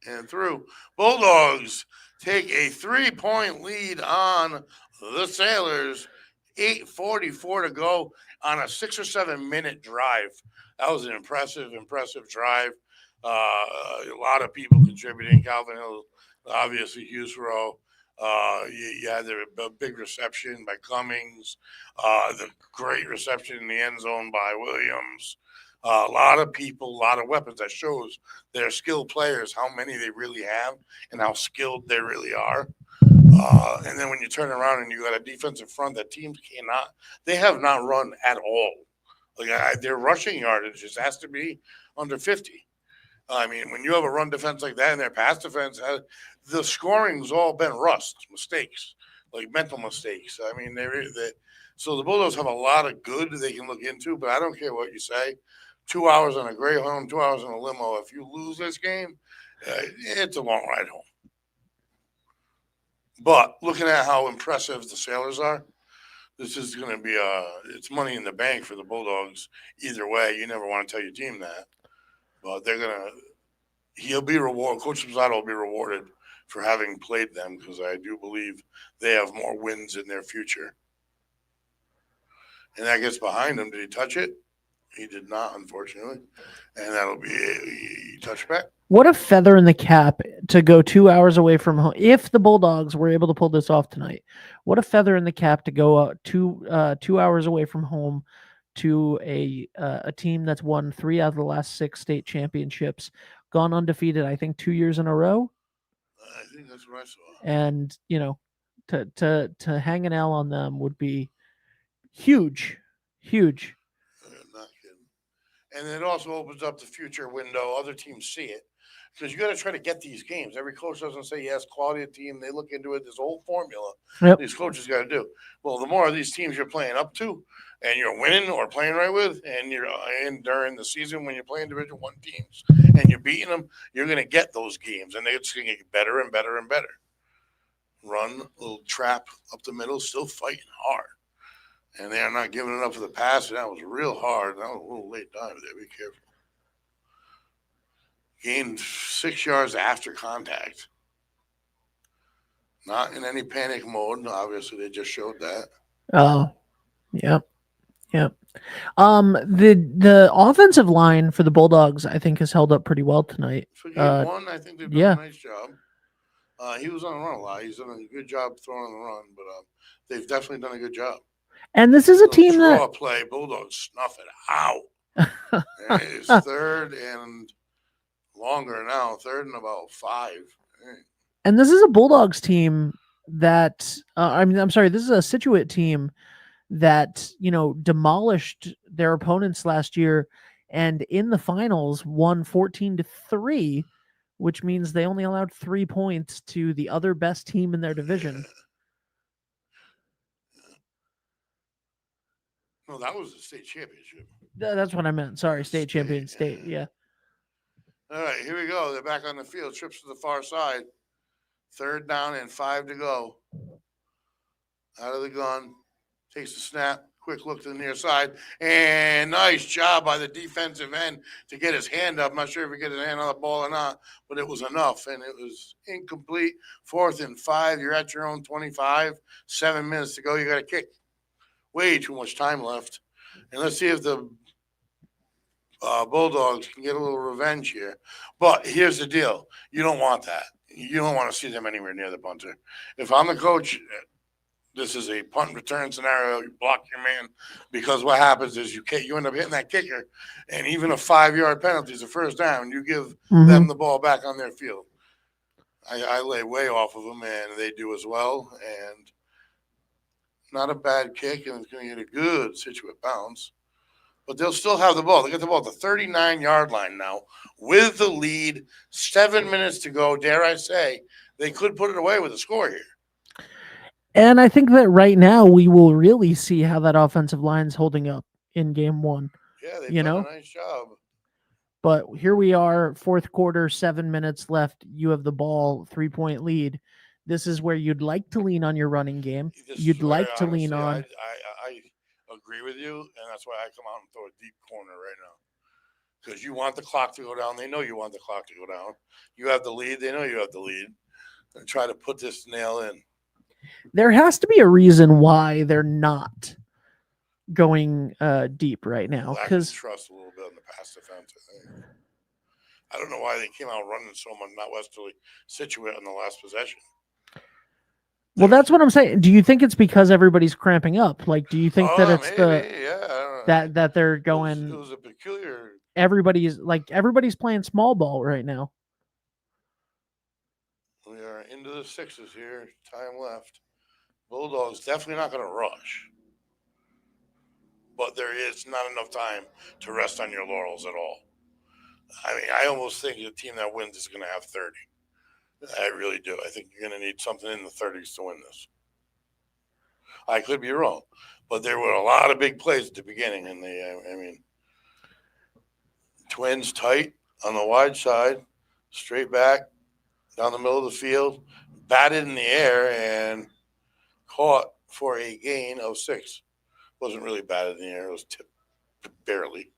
and through. Bulldogs take a 3-point lead on the Sailors. 8:44 to go on a 6 or 7 minute drive. That was an impressive drive. A lot of people contributing. Calvin Hill, obviously Hughes Rowe. You had the big reception by Cummings, the great reception in the end zone by Williams. A lot of people, a lot of weapons. That shows they're skilled players, how many they really have and how skilled they really are. And then when you turn around and you got a defensive front that teams they have not run at all. Like their rushing yardage just has to be under 50. I mean, when you have a run defense like that and their pass defense, the scoring's all been mistakes, like mental mistakes. I mean, so the Bulldogs have a lot of good they can look into, but I don't care what you say. 2 hours on a Greyhound, 2 hours on a limo. If you lose this game, it's a long ride home. But looking at how impressive the Sailors are, this is going to be it's money in the bank for the Bulldogs. Either way, you never want to tell your team that. But he'll be rewarded. Coach Spazzato will be rewarded for having played them because I do believe they have more wins in their future. And that gets behind him. Did he touch it? He did not, unfortunately. And that'll be a touchback. What a feather in the cap to go 2 hours away from home. If the Bulldogs were able to pull this off tonight, what a feather in the cap to go 2 hours away from home to a team that's won 3 out of the last 6 state championships, gone undefeated, I think 2 years in a row. I think that's what I saw. And to hang an L on them would be huge. Not kidding. And it also opens up the future window. Other teams see it. Because you got to try to get these games. Every coach doesn't say, yes, quality of team. They look into it. This whole formula these coaches got to do. Well, the more of these teams you're playing up to and you're winning or playing right with, and you're in during the season when you're playing Division I teams and you're beating them, you're going to get those games. And they're just going to get better and better and better. Run, little trap up the middle, still fighting hard. And they are not giving it up for the pass. And that was real hard. That was a little late dive there. Be careful. Gained 6 yards after contact. Not in any panic mode. Obviously, they just showed that. Oh, yep. The offensive line for the Bulldogs, I think, has held up pretty well tonight. For game one, I think they've done a nice job. He was on the run a lot. He's done a good job throwing on the run, but they've definitely done a good job. And this is a team that play Bulldogs snuff it out. It's 3rd and longer now, 3rd and about 5. And this is a Bulldogs team that this is a Scituate team that demolished their opponents last year, and in the finals won 14-3, which means they only allowed 3 points to the other best team in their division. No, that was the state championship. That's what I meant. Sorry, state champion, state. Yeah. All right, here we go. They're back on the field. Trips to the far side. 3rd down and 5 to go. Out of the gun. Takes the snap. Quick look to the near side. And nice job by the defensive end to get his hand up. I'm not sure if he get his hand on the ball or not, but it was enough. And it was incomplete. 4th and 5. You're at your own 25. 7 minutes to go. You got to kick. way too much time left. And let's see if the Bulldogs can get a little revenge here. But here's the deal. You don't want that. You don't want to see them anywhere near the punter. If I'm the coach, this is a punt return scenario. You block your man because what happens is you end up hitting that kicker, and even a 5-yard penalty is a first down. You give them the ball back on their field. I lay way off of them, and they do as well. And not a bad kick, and it's going to get a good Scituate bounce. But they'll still have the ball. They get the ball at the 39-yard line now with the lead. 7 minutes to go. Dare I say, they could put it away with a score here. And I think that right now we will really see how that offensive line is holding up in game one. Yeah, they've done a nice job. But here we are, fourth quarter, 7 minutes left. You have the ball, 3-point lead. This is where you'd like to lean on your running game. You'd like to lean on. I agree with you, and that's why I come out and throw a deep corner right now. Because you want the clock to go down. They know you want the clock to go down. You have the lead. They know you have the lead. And try to put this nail in. There has to be a reason why they're not going deep right now. Because trust a little bit in the pass defense, I think. I don't know why they came out running so much, not Westerly, Scituate on the last possession. Well, that's what I'm saying. Do you think it's because everybody's cramping up? Like, do you think that it's that they're going? It was a peculiar. Everybody's playing small ball right now. We are into the sixes here. Time left. Bulldogs definitely not going to rush, but there is not enough time to rest on your laurels at all. I mean, I almost think the team that wins is going to have 30. I really do. I think you're going to need something in the 30s to win this. I could be wrong, but there were a lot of big plays at the beginning, and Twins tight on the wide side, straight back down the middle of the field, batted in the air, and caught for a gain of 6. Wasn't really batted in the air; it was tipped barely.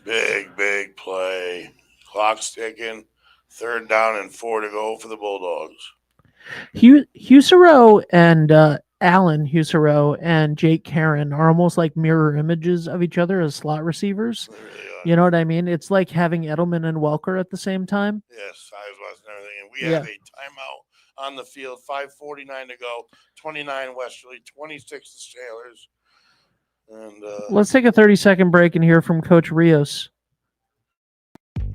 Big play. Clock's ticking. 3rd down and 4 to go for the Bulldogs. Husero and Alan Husero and Jake Karen are almost like mirror images of each other as slot receivers. You know what I mean? It's like having Edelman and Welker at the same time. Yes, I was watching everything. And we have a timeout on the field. 5:49 to go. 29 Westerly, 26 the Sailors. And let's take a 30-second break and hear from Coach Rios.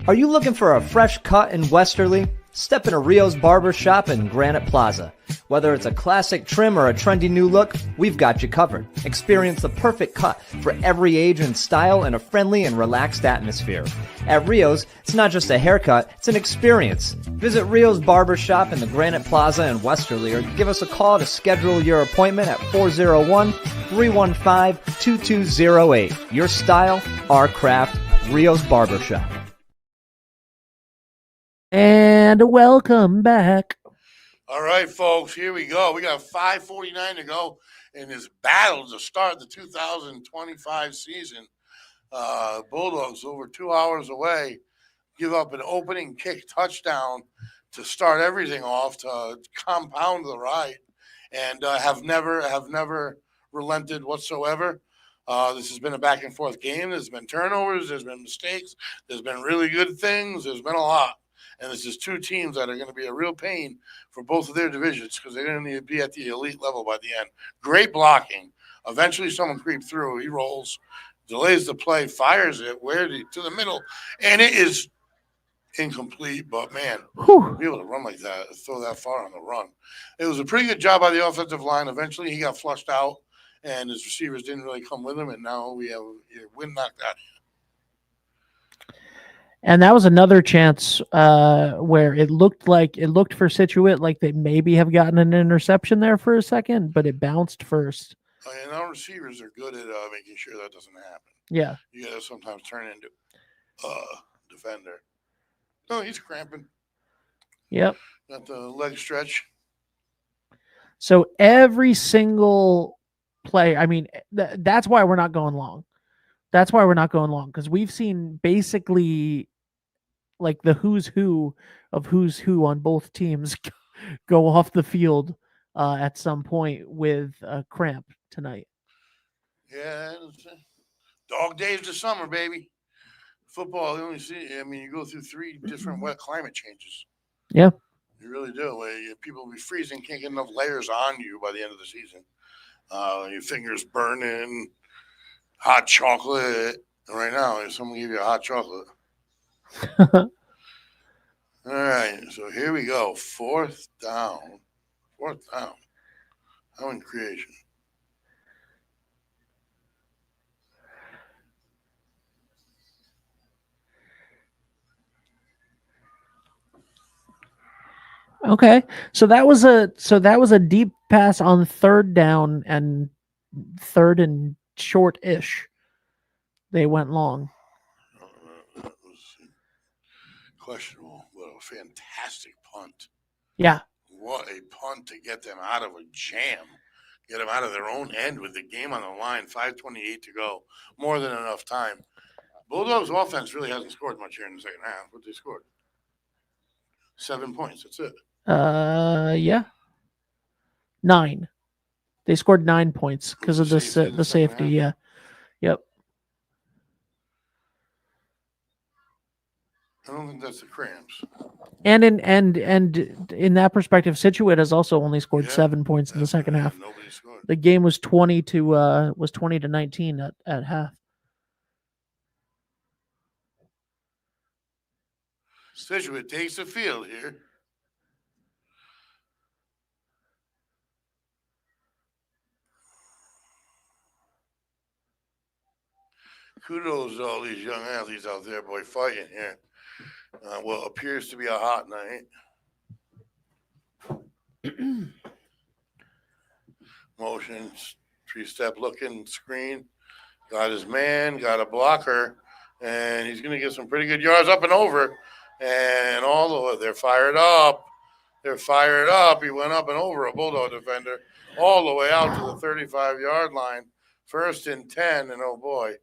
Are you looking for a fresh cut in Westerly? Step into Rio's Barber Shop in Granite Plaza. Whether it's a classic trim or a trendy new look, we've got you covered. Experience the perfect cut for every age and style in a friendly and relaxed atmosphere. At Rio's, it's not just a haircut, it's an experience. Visit Rio's Barber Shop in the Granite Plaza in Westerly or give us a call to schedule your appointment at 401-315-2208. Your style, our craft, Rio's Barber Shop. And welcome back. All right, folks, here we go. We got 5:49 to go in this battle to start the 2025 season. Bulldogs over 2 hours away give up an opening kick touchdown to start everything off, to compound the ride, and have never relented whatsoever. This has been a back and forth game. There's been turnovers. There's been mistakes. There's been really good things. There's been a lot. And this is 2 teams that are going to be a real pain for both of their divisions because they're going to need to be at the elite level by the end. Great blocking. Eventually someone creeps through. He rolls, delays the play, fires it to the middle, and it is incomplete. But, man, be able to run like that, throw that far on the run. It was a pretty good job by the offensive line. Eventually he got flushed out, and his receivers didn't really come with him, and now we have a win knocked out. And that was another chance where it looked for Scituate like they maybe have gotten an interception there for a second, but it bounced first. And our receivers are good at making sure that doesn't happen. Yeah. You got to sometimes turn into defender. No, he's cramping. Yep. Got the leg stretch. So every single play, I mean, that's why we're not going long. That's why we're not going long, because we've seen basically like the who's who of who's who on both teams go off the field at some point with a cramp tonight. Yeah, dog days of summer, baby. Football, you only see. I mean, you go through 3 different wet climate changes. Yeah. You really do. People will be freezing, can't get enough layers on you by the end of the season. Your fingers burning, hot chocolate. Right now, if someone give you a hot chocolate. All right, so here we go. 4th down. 4th down. How in creation? Okay. So that was a deep pass on 3rd down and 3rd and short-ish. They went long. That was questionable, but a fantastic punt. Yeah. What a punt to get them out of a jam. Get them out of their own end with the game on the line. 5:28 to go. More than enough time. Bulldogs offense really hasn't scored much here in the second half. What they scored? 7 points. That's it. Yeah. 9. They scored 9 points because of the safety. Yeah. Yep. I don't think that's the cramps. And in that perspective, Scituate has also only scored 7 points in the second half. Nobody scored. The game was 20 to 19 at half. Scituate takes the field here. Kudos to all these young athletes out there, boy, fighting here. What appears to be a hot night. Motion, 3-step looking, screen. Got his man, got a blocker, and he's going to get some pretty good yards up and over. And all the way, they're fired up. They're fired up. He went up and over a Bulldog defender all the way out to the 35-yard line. 1st and 10, and oh boy.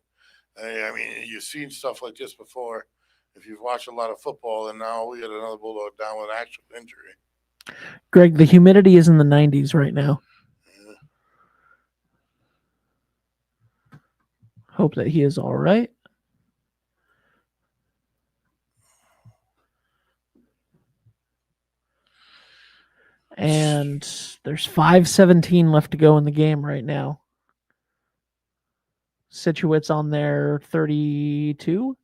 I mean, you've seen stuff like this before if you've watched a lot of football, and now we got another Bulldog down with actual injury. Greg, the humidity is in the 90s right now. Yeah. Hope that he is all right. And there's 5:17 left to go in the game right now. Scituate's on their 32.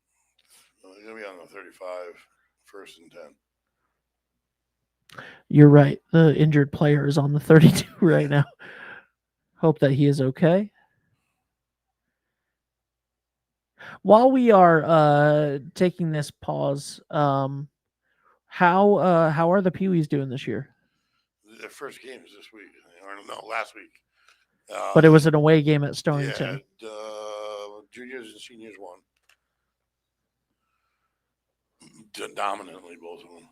Well, he's going to be on the 35, 1st and 10. You're right. The injured player is on the 32 right now. Hope that he is okay. While we are taking this pause, how are the Peewees doing this year? Their first game is this week, or no, last week. But it was an away game at Stonington. Yeah, juniors and seniors won. Dominantly, both of them.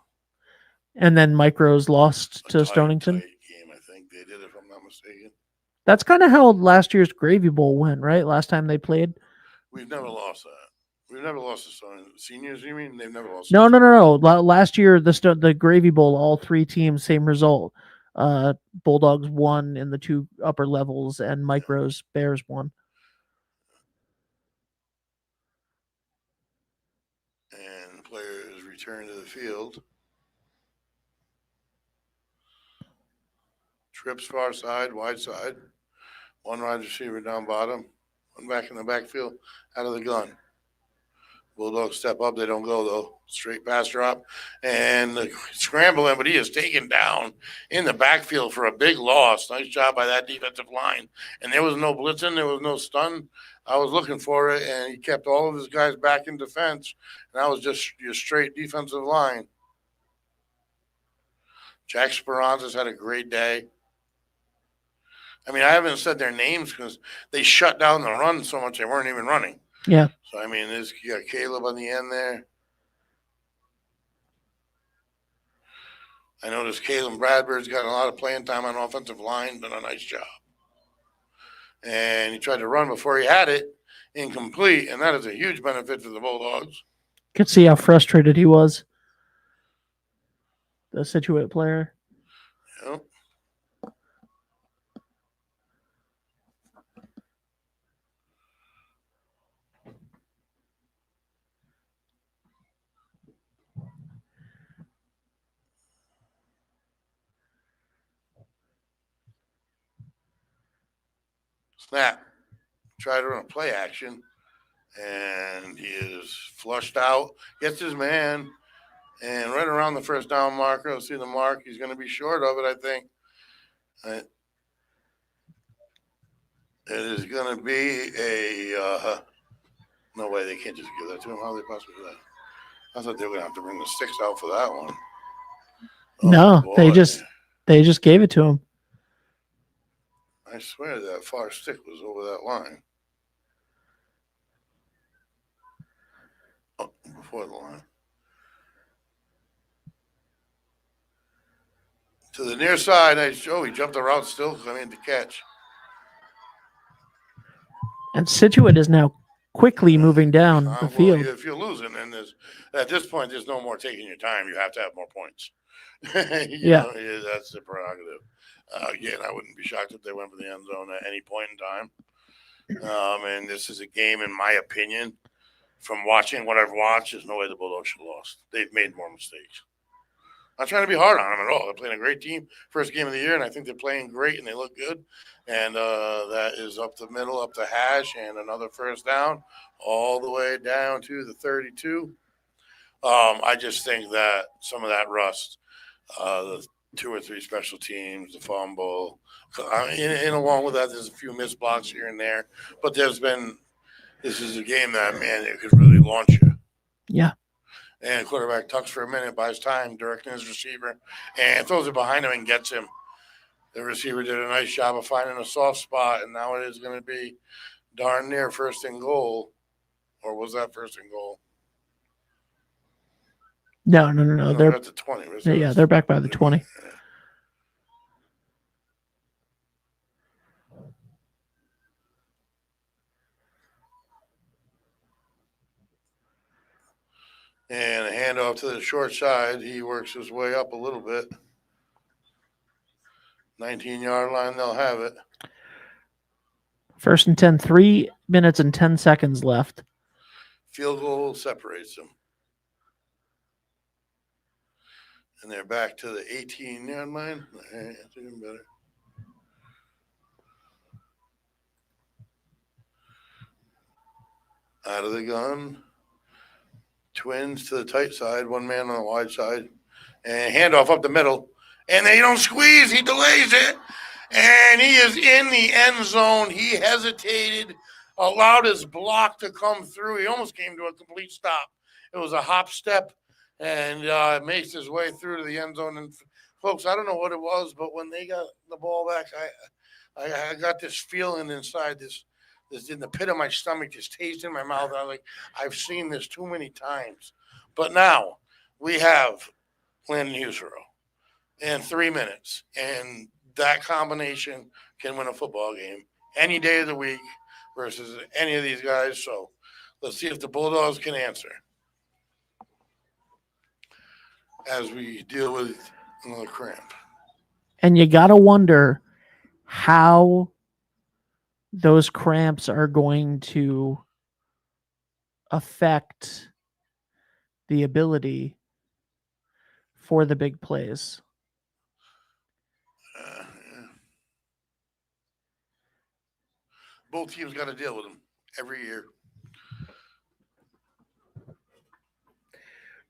And then Micros lost to Stonington. Tight game, I think they did, if I'm not mistaken. That's kind of how last year's Gravy Bowl went, right? Last time they played. We've never lost that. We've never lost to Stonington. Seniors, you mean? They've never lost. No. Last year, the Gravy Bowl, all 3 teams, same result. Bulldogs won in the 2 upper levels, and Micros Bears won. And players return to the field. Trips far side, wide side. 1 wide receiver down bottom. 1 back in the backfield, out of the gun. Bulldogs step up. They don't go, though. Straight pass drop. And scrambling, but he is taken down in the backfield for a big loss. Nice job by that defensive line. And there was no blitzing. There was no stun. I was looking for it, and he kept all of his guys back in defense. And that was just your straight defensive line. Jack Speranza's had a great day. I mean, I haven't said their names because they shut down the run so much they weren't even running. Yeah. So, I mean, you got Caleb on the end there. I noticed Caleb Bradford's got a lot of playing time on offensive line, done a nice job. And he tried to run before he had it, incomplete, and that is a huge benefit for the Bulldogs. Could see how frustrated he was. The Scituate player. Yep. Snap. Try to run a play action. And he is flushed out. Gets his man. And right around the first down marker, I'll see the mark. He's going to be short of it, I think. It is going to be a no way. They can't just give that to him. How do they possibly do that? I thought they were going to have to bring the sticks out for that one. No, boy. they just gave it to him. I swear that far stick was over that line. Oh, before the line. To the near side, he jumped the route still coming to catch. And Scituate is now quickly moving down the field. If you're losing, and at this point, there's no more taking your time. You have to have more points. Yeah, that's the prerogative. Again, I wouldn't be shocked if they went for the end zone at any point in time. And this is a game, in my opinion, from watching what I've watched, there's no way the Bulldogs should have lost. They've made more mistakes. I'm not trying to be hard on them at all. They're playing a great team. First game of the year, and I think they're playing great, and they look good. And that is up the middle, up the hash, and another first down all the way down to the 32. I just think that some of that rust, the 2 or 3 special teams, the fumble, and along with that, there's a few missed blocks here and there. But this is a game that, man, it could really launch you. Yeah. And quarterback tucks for a minute, buys time, directing his receiver, and throws it behind him and gets him. The receiver did a nice job of finding a soft spot, and now it is going to be darn near first and goal. Or was that first and goal? No. They're at the 20. Yeah, they're back by the 20. And a handoff to the short side. He works his way up a little bit. 19-yard line, they'll have it. First and 10, 3 minutes and 10 seconds left. Field goal separates them. And they're back to the 18-yard line. That's even better. Out of the gun. Twins to the tight side, one man on the wide side, and handoff up the middle. And they don't squeeze. He delays it. And he is in the end zone. He hesitated, allowed his block to come through. He almost came to a complete stop. It was a hop step, and makes his way through to the end zone. And, folks, I don't know what it was, but when they got the ball back, I got this feeling inside this in the pit of my stomach, this taste in my mouth. I was like, I've seen this too many times. But now we have Landon Husero in 3 minutes, and that combination can win a football game any day of the week versus any of these guys. So let's see if the Bulldogs can answer as we deal with another cramp. And you got to wonder how those cramps are going to affect the ability for the big plays. Yeah. Both teams got to deal with them every year.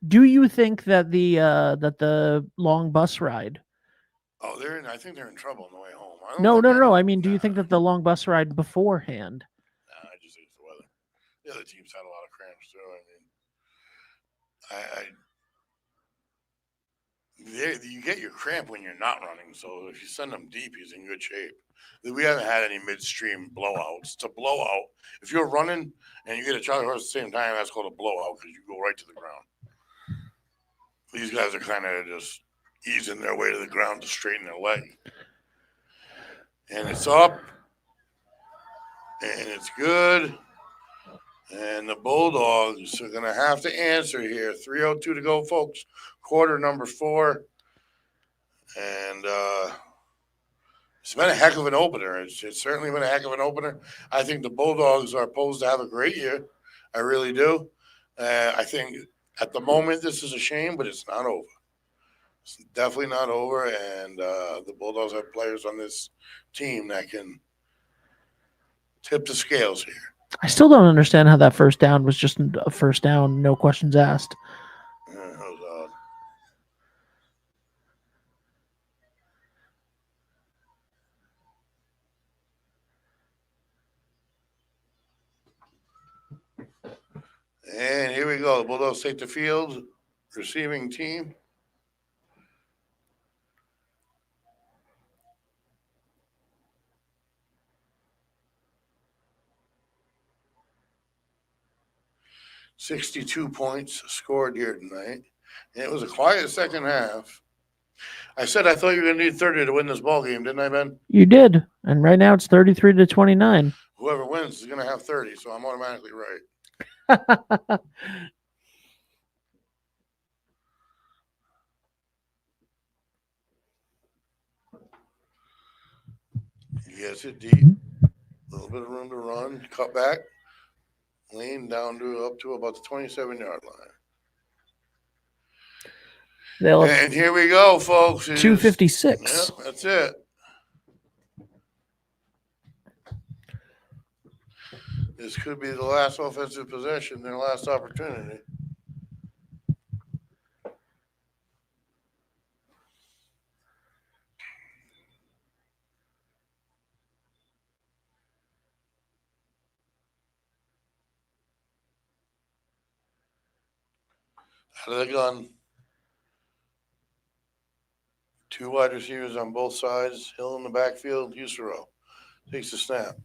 Do you think that the long bus ride? Oh, I think they're in trouble on the way home. No. I mean, do you think that the long bus ride beforehand? Nah, I just think it's the weather. The other teams had a lot of cramps too. You get your cramp when you're not running. So if you send them deep, he's in good shape. We haven't had any midstream blowouts. It's a blowout. If you're running and you get a Charlie horse at the same time, that's called a blowout because you go right to the ground. These guys are kind of just easing their way to the ground to straighten their leg. And it's up. And it's good. And the Bulldogs are going to have to answer here. 3:02 to go, folks. Quarter number 4. And it's been a heck of an opener. It's certainly been a heck of an opener. I think the Bulldogs are posed to have a great year. I really do. I think at the moment this is a shame, but it's not over. It's definitely not over. And the Bulldogs have players on this team that can tip the scales here. I still don't understand how that first down was just a first down, no questions asked. That was odd. And here we go. The Bulldogs take the field. Receiving team. $62 points scored here tonight. And it was a quiet second half. I said I thought you were going to need 30 to win this ball game, didn't I, Ben? You did. And right now it's 33-29. Whoever wins is going to have 30, so I'm automatically right. He gets it deep. A little bit of room to run. Cut back. Lean down to up to about the 27-yard line. And here we go, folks. 256. Yeah, that's it. This could be the last offensive possession, their last opportunity. Out of the gun. Two wide receivers on both sides. Hill in the backfield. Usero takes the snap.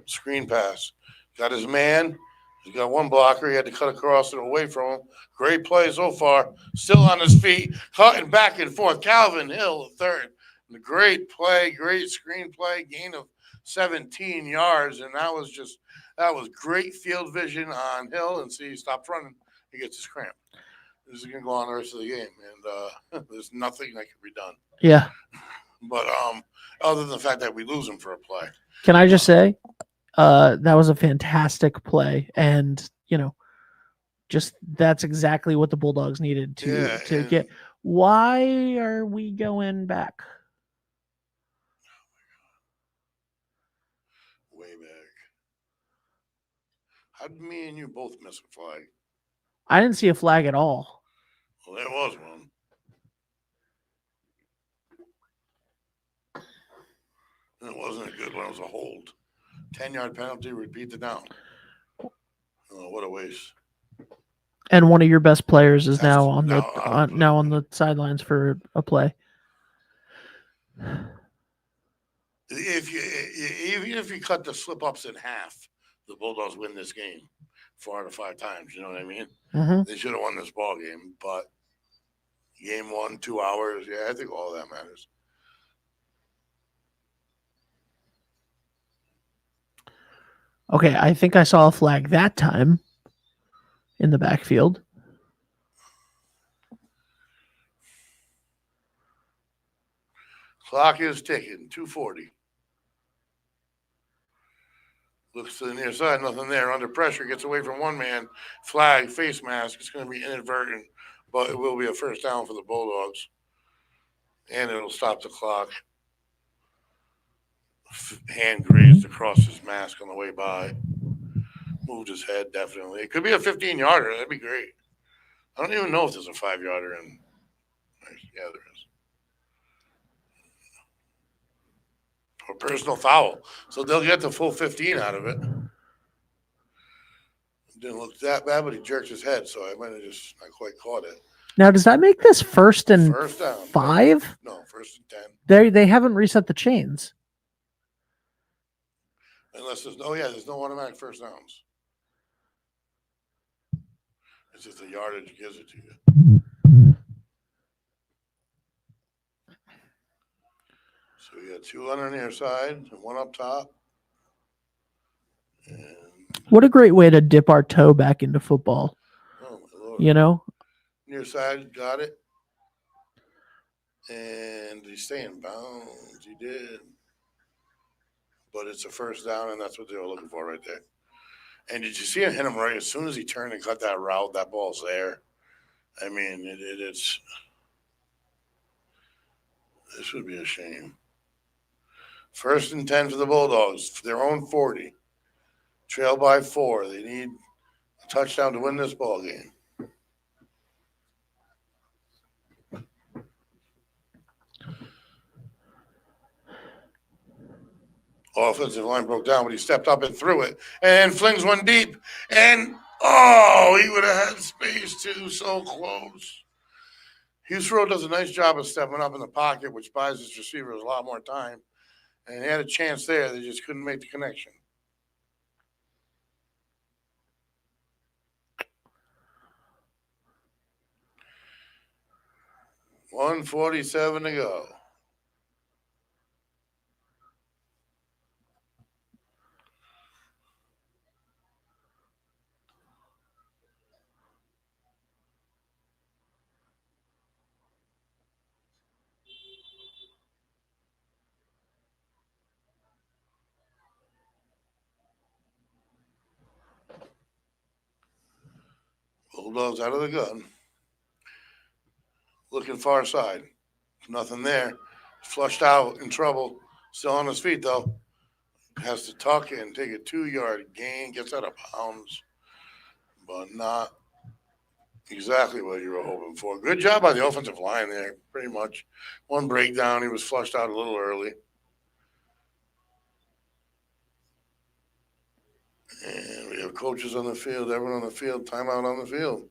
Screen pass. Got his man. He's got one blocker. He had to cut across and away from him. Great play so far. Still on his feet. Cutting back and forth. Calvin Hill, the third. And a great play. Great screen play. Gain of 17 yards. And that was great field vision on Hill. And see, he stopped running. He gets his cramp. This is going to go on the rest of the game. And there's nothing that can be done. Yeah. But other than the fact that we lose him for a play. Can I just say, that was a fantastic play. And, just that's exactly what the Bulldogs needed to get. Why are we going back? Way back. How did me and you both miss a flag? I didn't see a flag at all. Well, there was one. It wasn't a good one. It was a hold. 10-yard penalty, repeat the down. Oh, what a waste. And one of your best players is now on the sidelines for a play. Even if you cut the slip-ups in half, the Bulldogs win this game 4 out of 5 times. You know what I mean? Mm-hmm. They should have won this ball game, but game 1, 2 hours. Yeah, I think all that matters. Okay, I think I saw a flag that time in the backfield. Clock is ticking, 2:40. Looks to the near side, nothing there. Under pressure, gets away from one man. Flag, face mask. It's going to be inadvertent, but it will be a first down for the Bulldogs. And it'll stop the clock. Hand grazed across his mask on the way by. Moved his head, definitely. It could be a 15-yarder. That'd be great. I don't even know if there's a 5-yarder in. Yeah, there is. A personal foul. So they'll get the full 15 out of it. Didn't look that bad, but he jerked his head, so I might have just not quite caught it. Now, does that make this first and down. 5? No, first and 10. They haven't reset the chains. Unless there's no automatic first downs. It's just the yardage gives it to you. So we got 2 on the near side and 1 up top. And What a great way to dip our toe back into football. oh my Lord. Near side, got it. And he stay in bounds. He did. But it's a first down, and that's what they were looking for right there. And did you see him hit him right as soon as he turned and cut that route? That ball's there. I mean, it's – this would be a shame. First and 10 for the Bulldogs, their own 40. Trail by 4. They need a touchdown to win this ball game. Offensive line broke down, but he stepped up and threw it and flings one deep. And, he would have had space too, so close. Hughes does a nice job of stepping up in the pocket, which buys his receivers a lot more time. And they had a chance there. They just couldn't make the connection. $147 to go. Bulldogs out of the gun. Looking far side. Nothing there. Flushed out, in trouble. Still on his feet, though. Has to tuck it and take a 2-yard gain. Gets out of bounds. But not exactly what you were hoping for. Good job by the offensive line there, pretty much. One breakdown. He was flushed out a little early. And we have coaches on the field, everyone on the field, timeout on the field.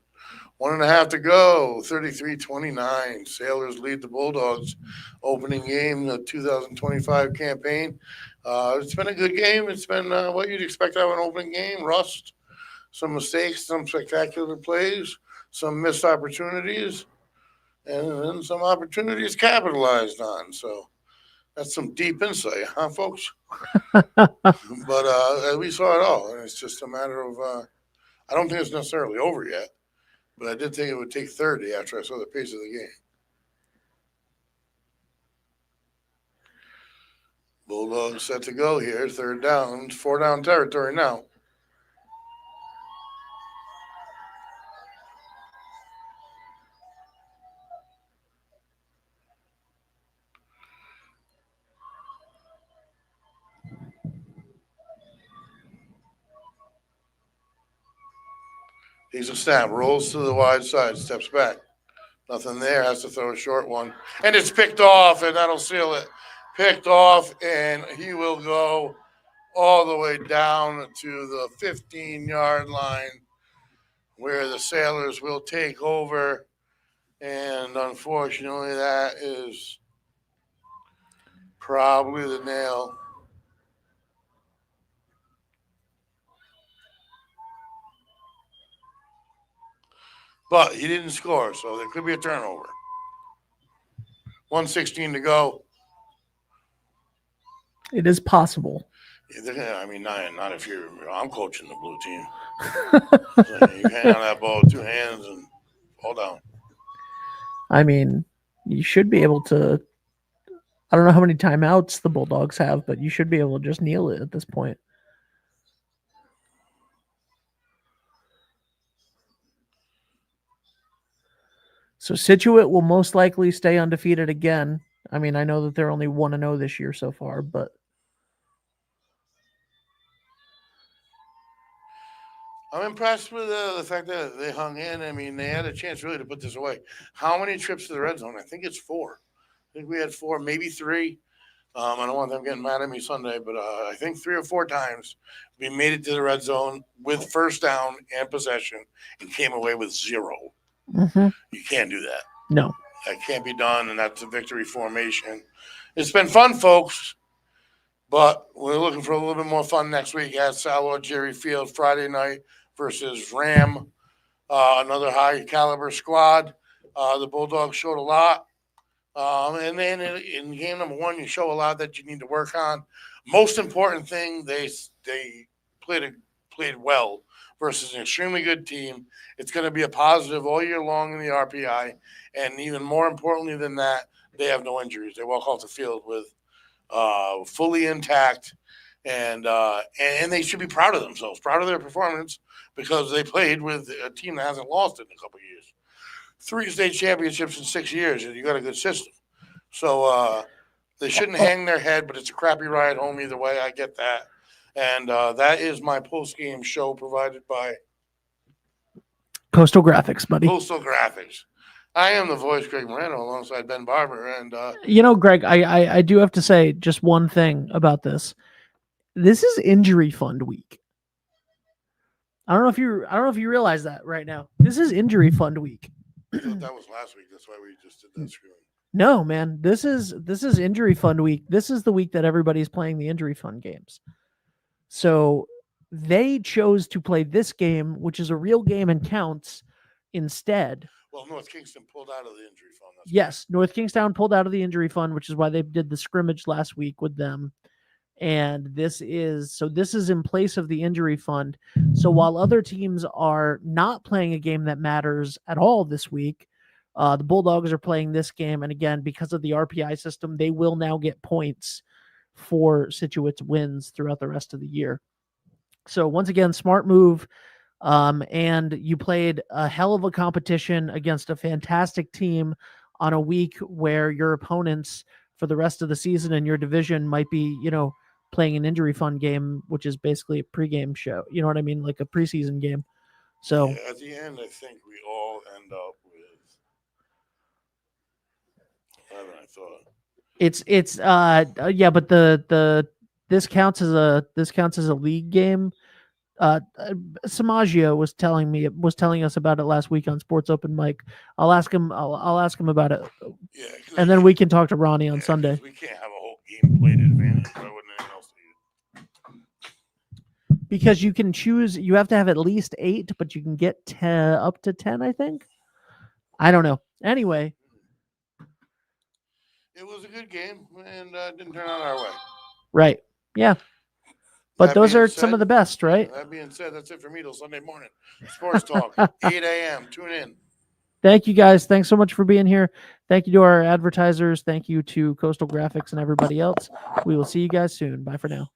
1.5 to go, 33-29. Sailors lead the Bulldogs. Opening game, the 2025 campaign. It's been a good game. It's been what you'd expect out of an opening game. Rust, some mistakes, some spectacular plays, some missed opportunities, and then some opportunities capitalized on. So that's some deep insight, huh, folks? But we saw it all, and it's just a matter of I don't think it's necessarily over yet. But I did think it would take 30 after I saw the pace of the game. Bulldogs set to go here. 3rd down. 4-down territory now. He's a snap. Rolls to the wide side. Steps back. Nothing there. Has to throw a short one. And it's picked off, and that'll seal it. Picked off, and he will go all the way down to the 15-yard line where the Sailors will take over. And unfortunately, that is probably the nail. But he didn't score, so there could be a turnover. 1:16 to go. It is possible. I mean, not if I'm coaching the blue team. So you hang on that ball with 2 hands and fall down. I mean, you should be able to. I don't know how many timeouts the Bulldogs have, but you should be able to just kneel it at this point. So Scituate will most likely stay undefeated again. I mean, I know that they're only 1-0 this year so far, but I'm impressed with the fact that they hung in. I mean, they had a chance really to put this away. How many trips to the red zone? I think it's 4. I think we had 4, maybe 3. I don't want them getting mad at me Sunday, but I think 3 or 4 times we made it to the red zone with 1st down and possession and came away with 0. Mm-hmm. You can't do that. No. That can't be done, and that's a victory formation. It's been fun, folks, but we're looking for a little bit more fun next week at Salwa Jerry Field Friday night versus Ram, another high-caliber squad. The Bulldogs showed a lot. And then in game number 1, you show a lot that you need to work on. Most important thing, they played well versus an extremely good team. It's going to be a positive all year long in the RPI. And even more importantly than that, they have no injuries. They walk off the field with fully intact. And they should be proud of themselves, proud of their performance, because they played with a team that hasn't lost in a couple of years. 3 state championships in 6 years, and you got a good system. So they shouldn't hang their head, but it's a crappy ride home either way. I get that. And that is my post-game show provided by Coastal Graphics, buddy. Coastal Graphics. I am the voice, Greg Moreno, alongside Ben Barber. And Greg, I do have to say just one thing about this. This is injury fund week. I don't know if you realize that right now. This is injury fund week. I thought that was last week. That's why we just did that screwing. No, man. This is injury fund week. This is the week that everybody's playing the injury fund games. So they chose to play this game, which is a real game and counts, instead. Well, North Kingston pulled out of the injury fund. Yes, North Kingstown pulled out of the injury fund, which is why they did the scrimmage last week with them. And this is in place of the injury fund. So while other teams are not playing a game that matters at all this week, the Bulldogs are playing this game. And again, because of the RPI system, they will now get points for Scituate's wins throughout the rest of the year. So once again, smart move. And you played a hell of a competition against a fantastic team on a week where your opponents for the rest of the season in your division might be, playing an injury fund game, which is basically a pregame show. You know what I mean? Like a preseason game. So at the end, I think we all end up with better than I thought. But this counts as a league game. Samaggio was telling us about it last week on Sports Open Mic. I'll ask him about it. Yeah, and then we can talk to Ronnie on Sunday. We can't have a whole game played advantage. Why wouldn't anyone else do it? Because you can choose, you have to have at least 8, but you can get up to 10, I think. I don't know. Anyway. It was a good game and didn't turn out our way. Right. Yeah. But those are some of the best, right? That being said, that's it for me till Sunday morning. Sports Talk, 8 a.m. Tune in. Thank you, guys. Thanks so much for being here. Thank you to our advertisers. Thank you to Coastal Graphics and everybody else. We will see you guys soon. Bye for now.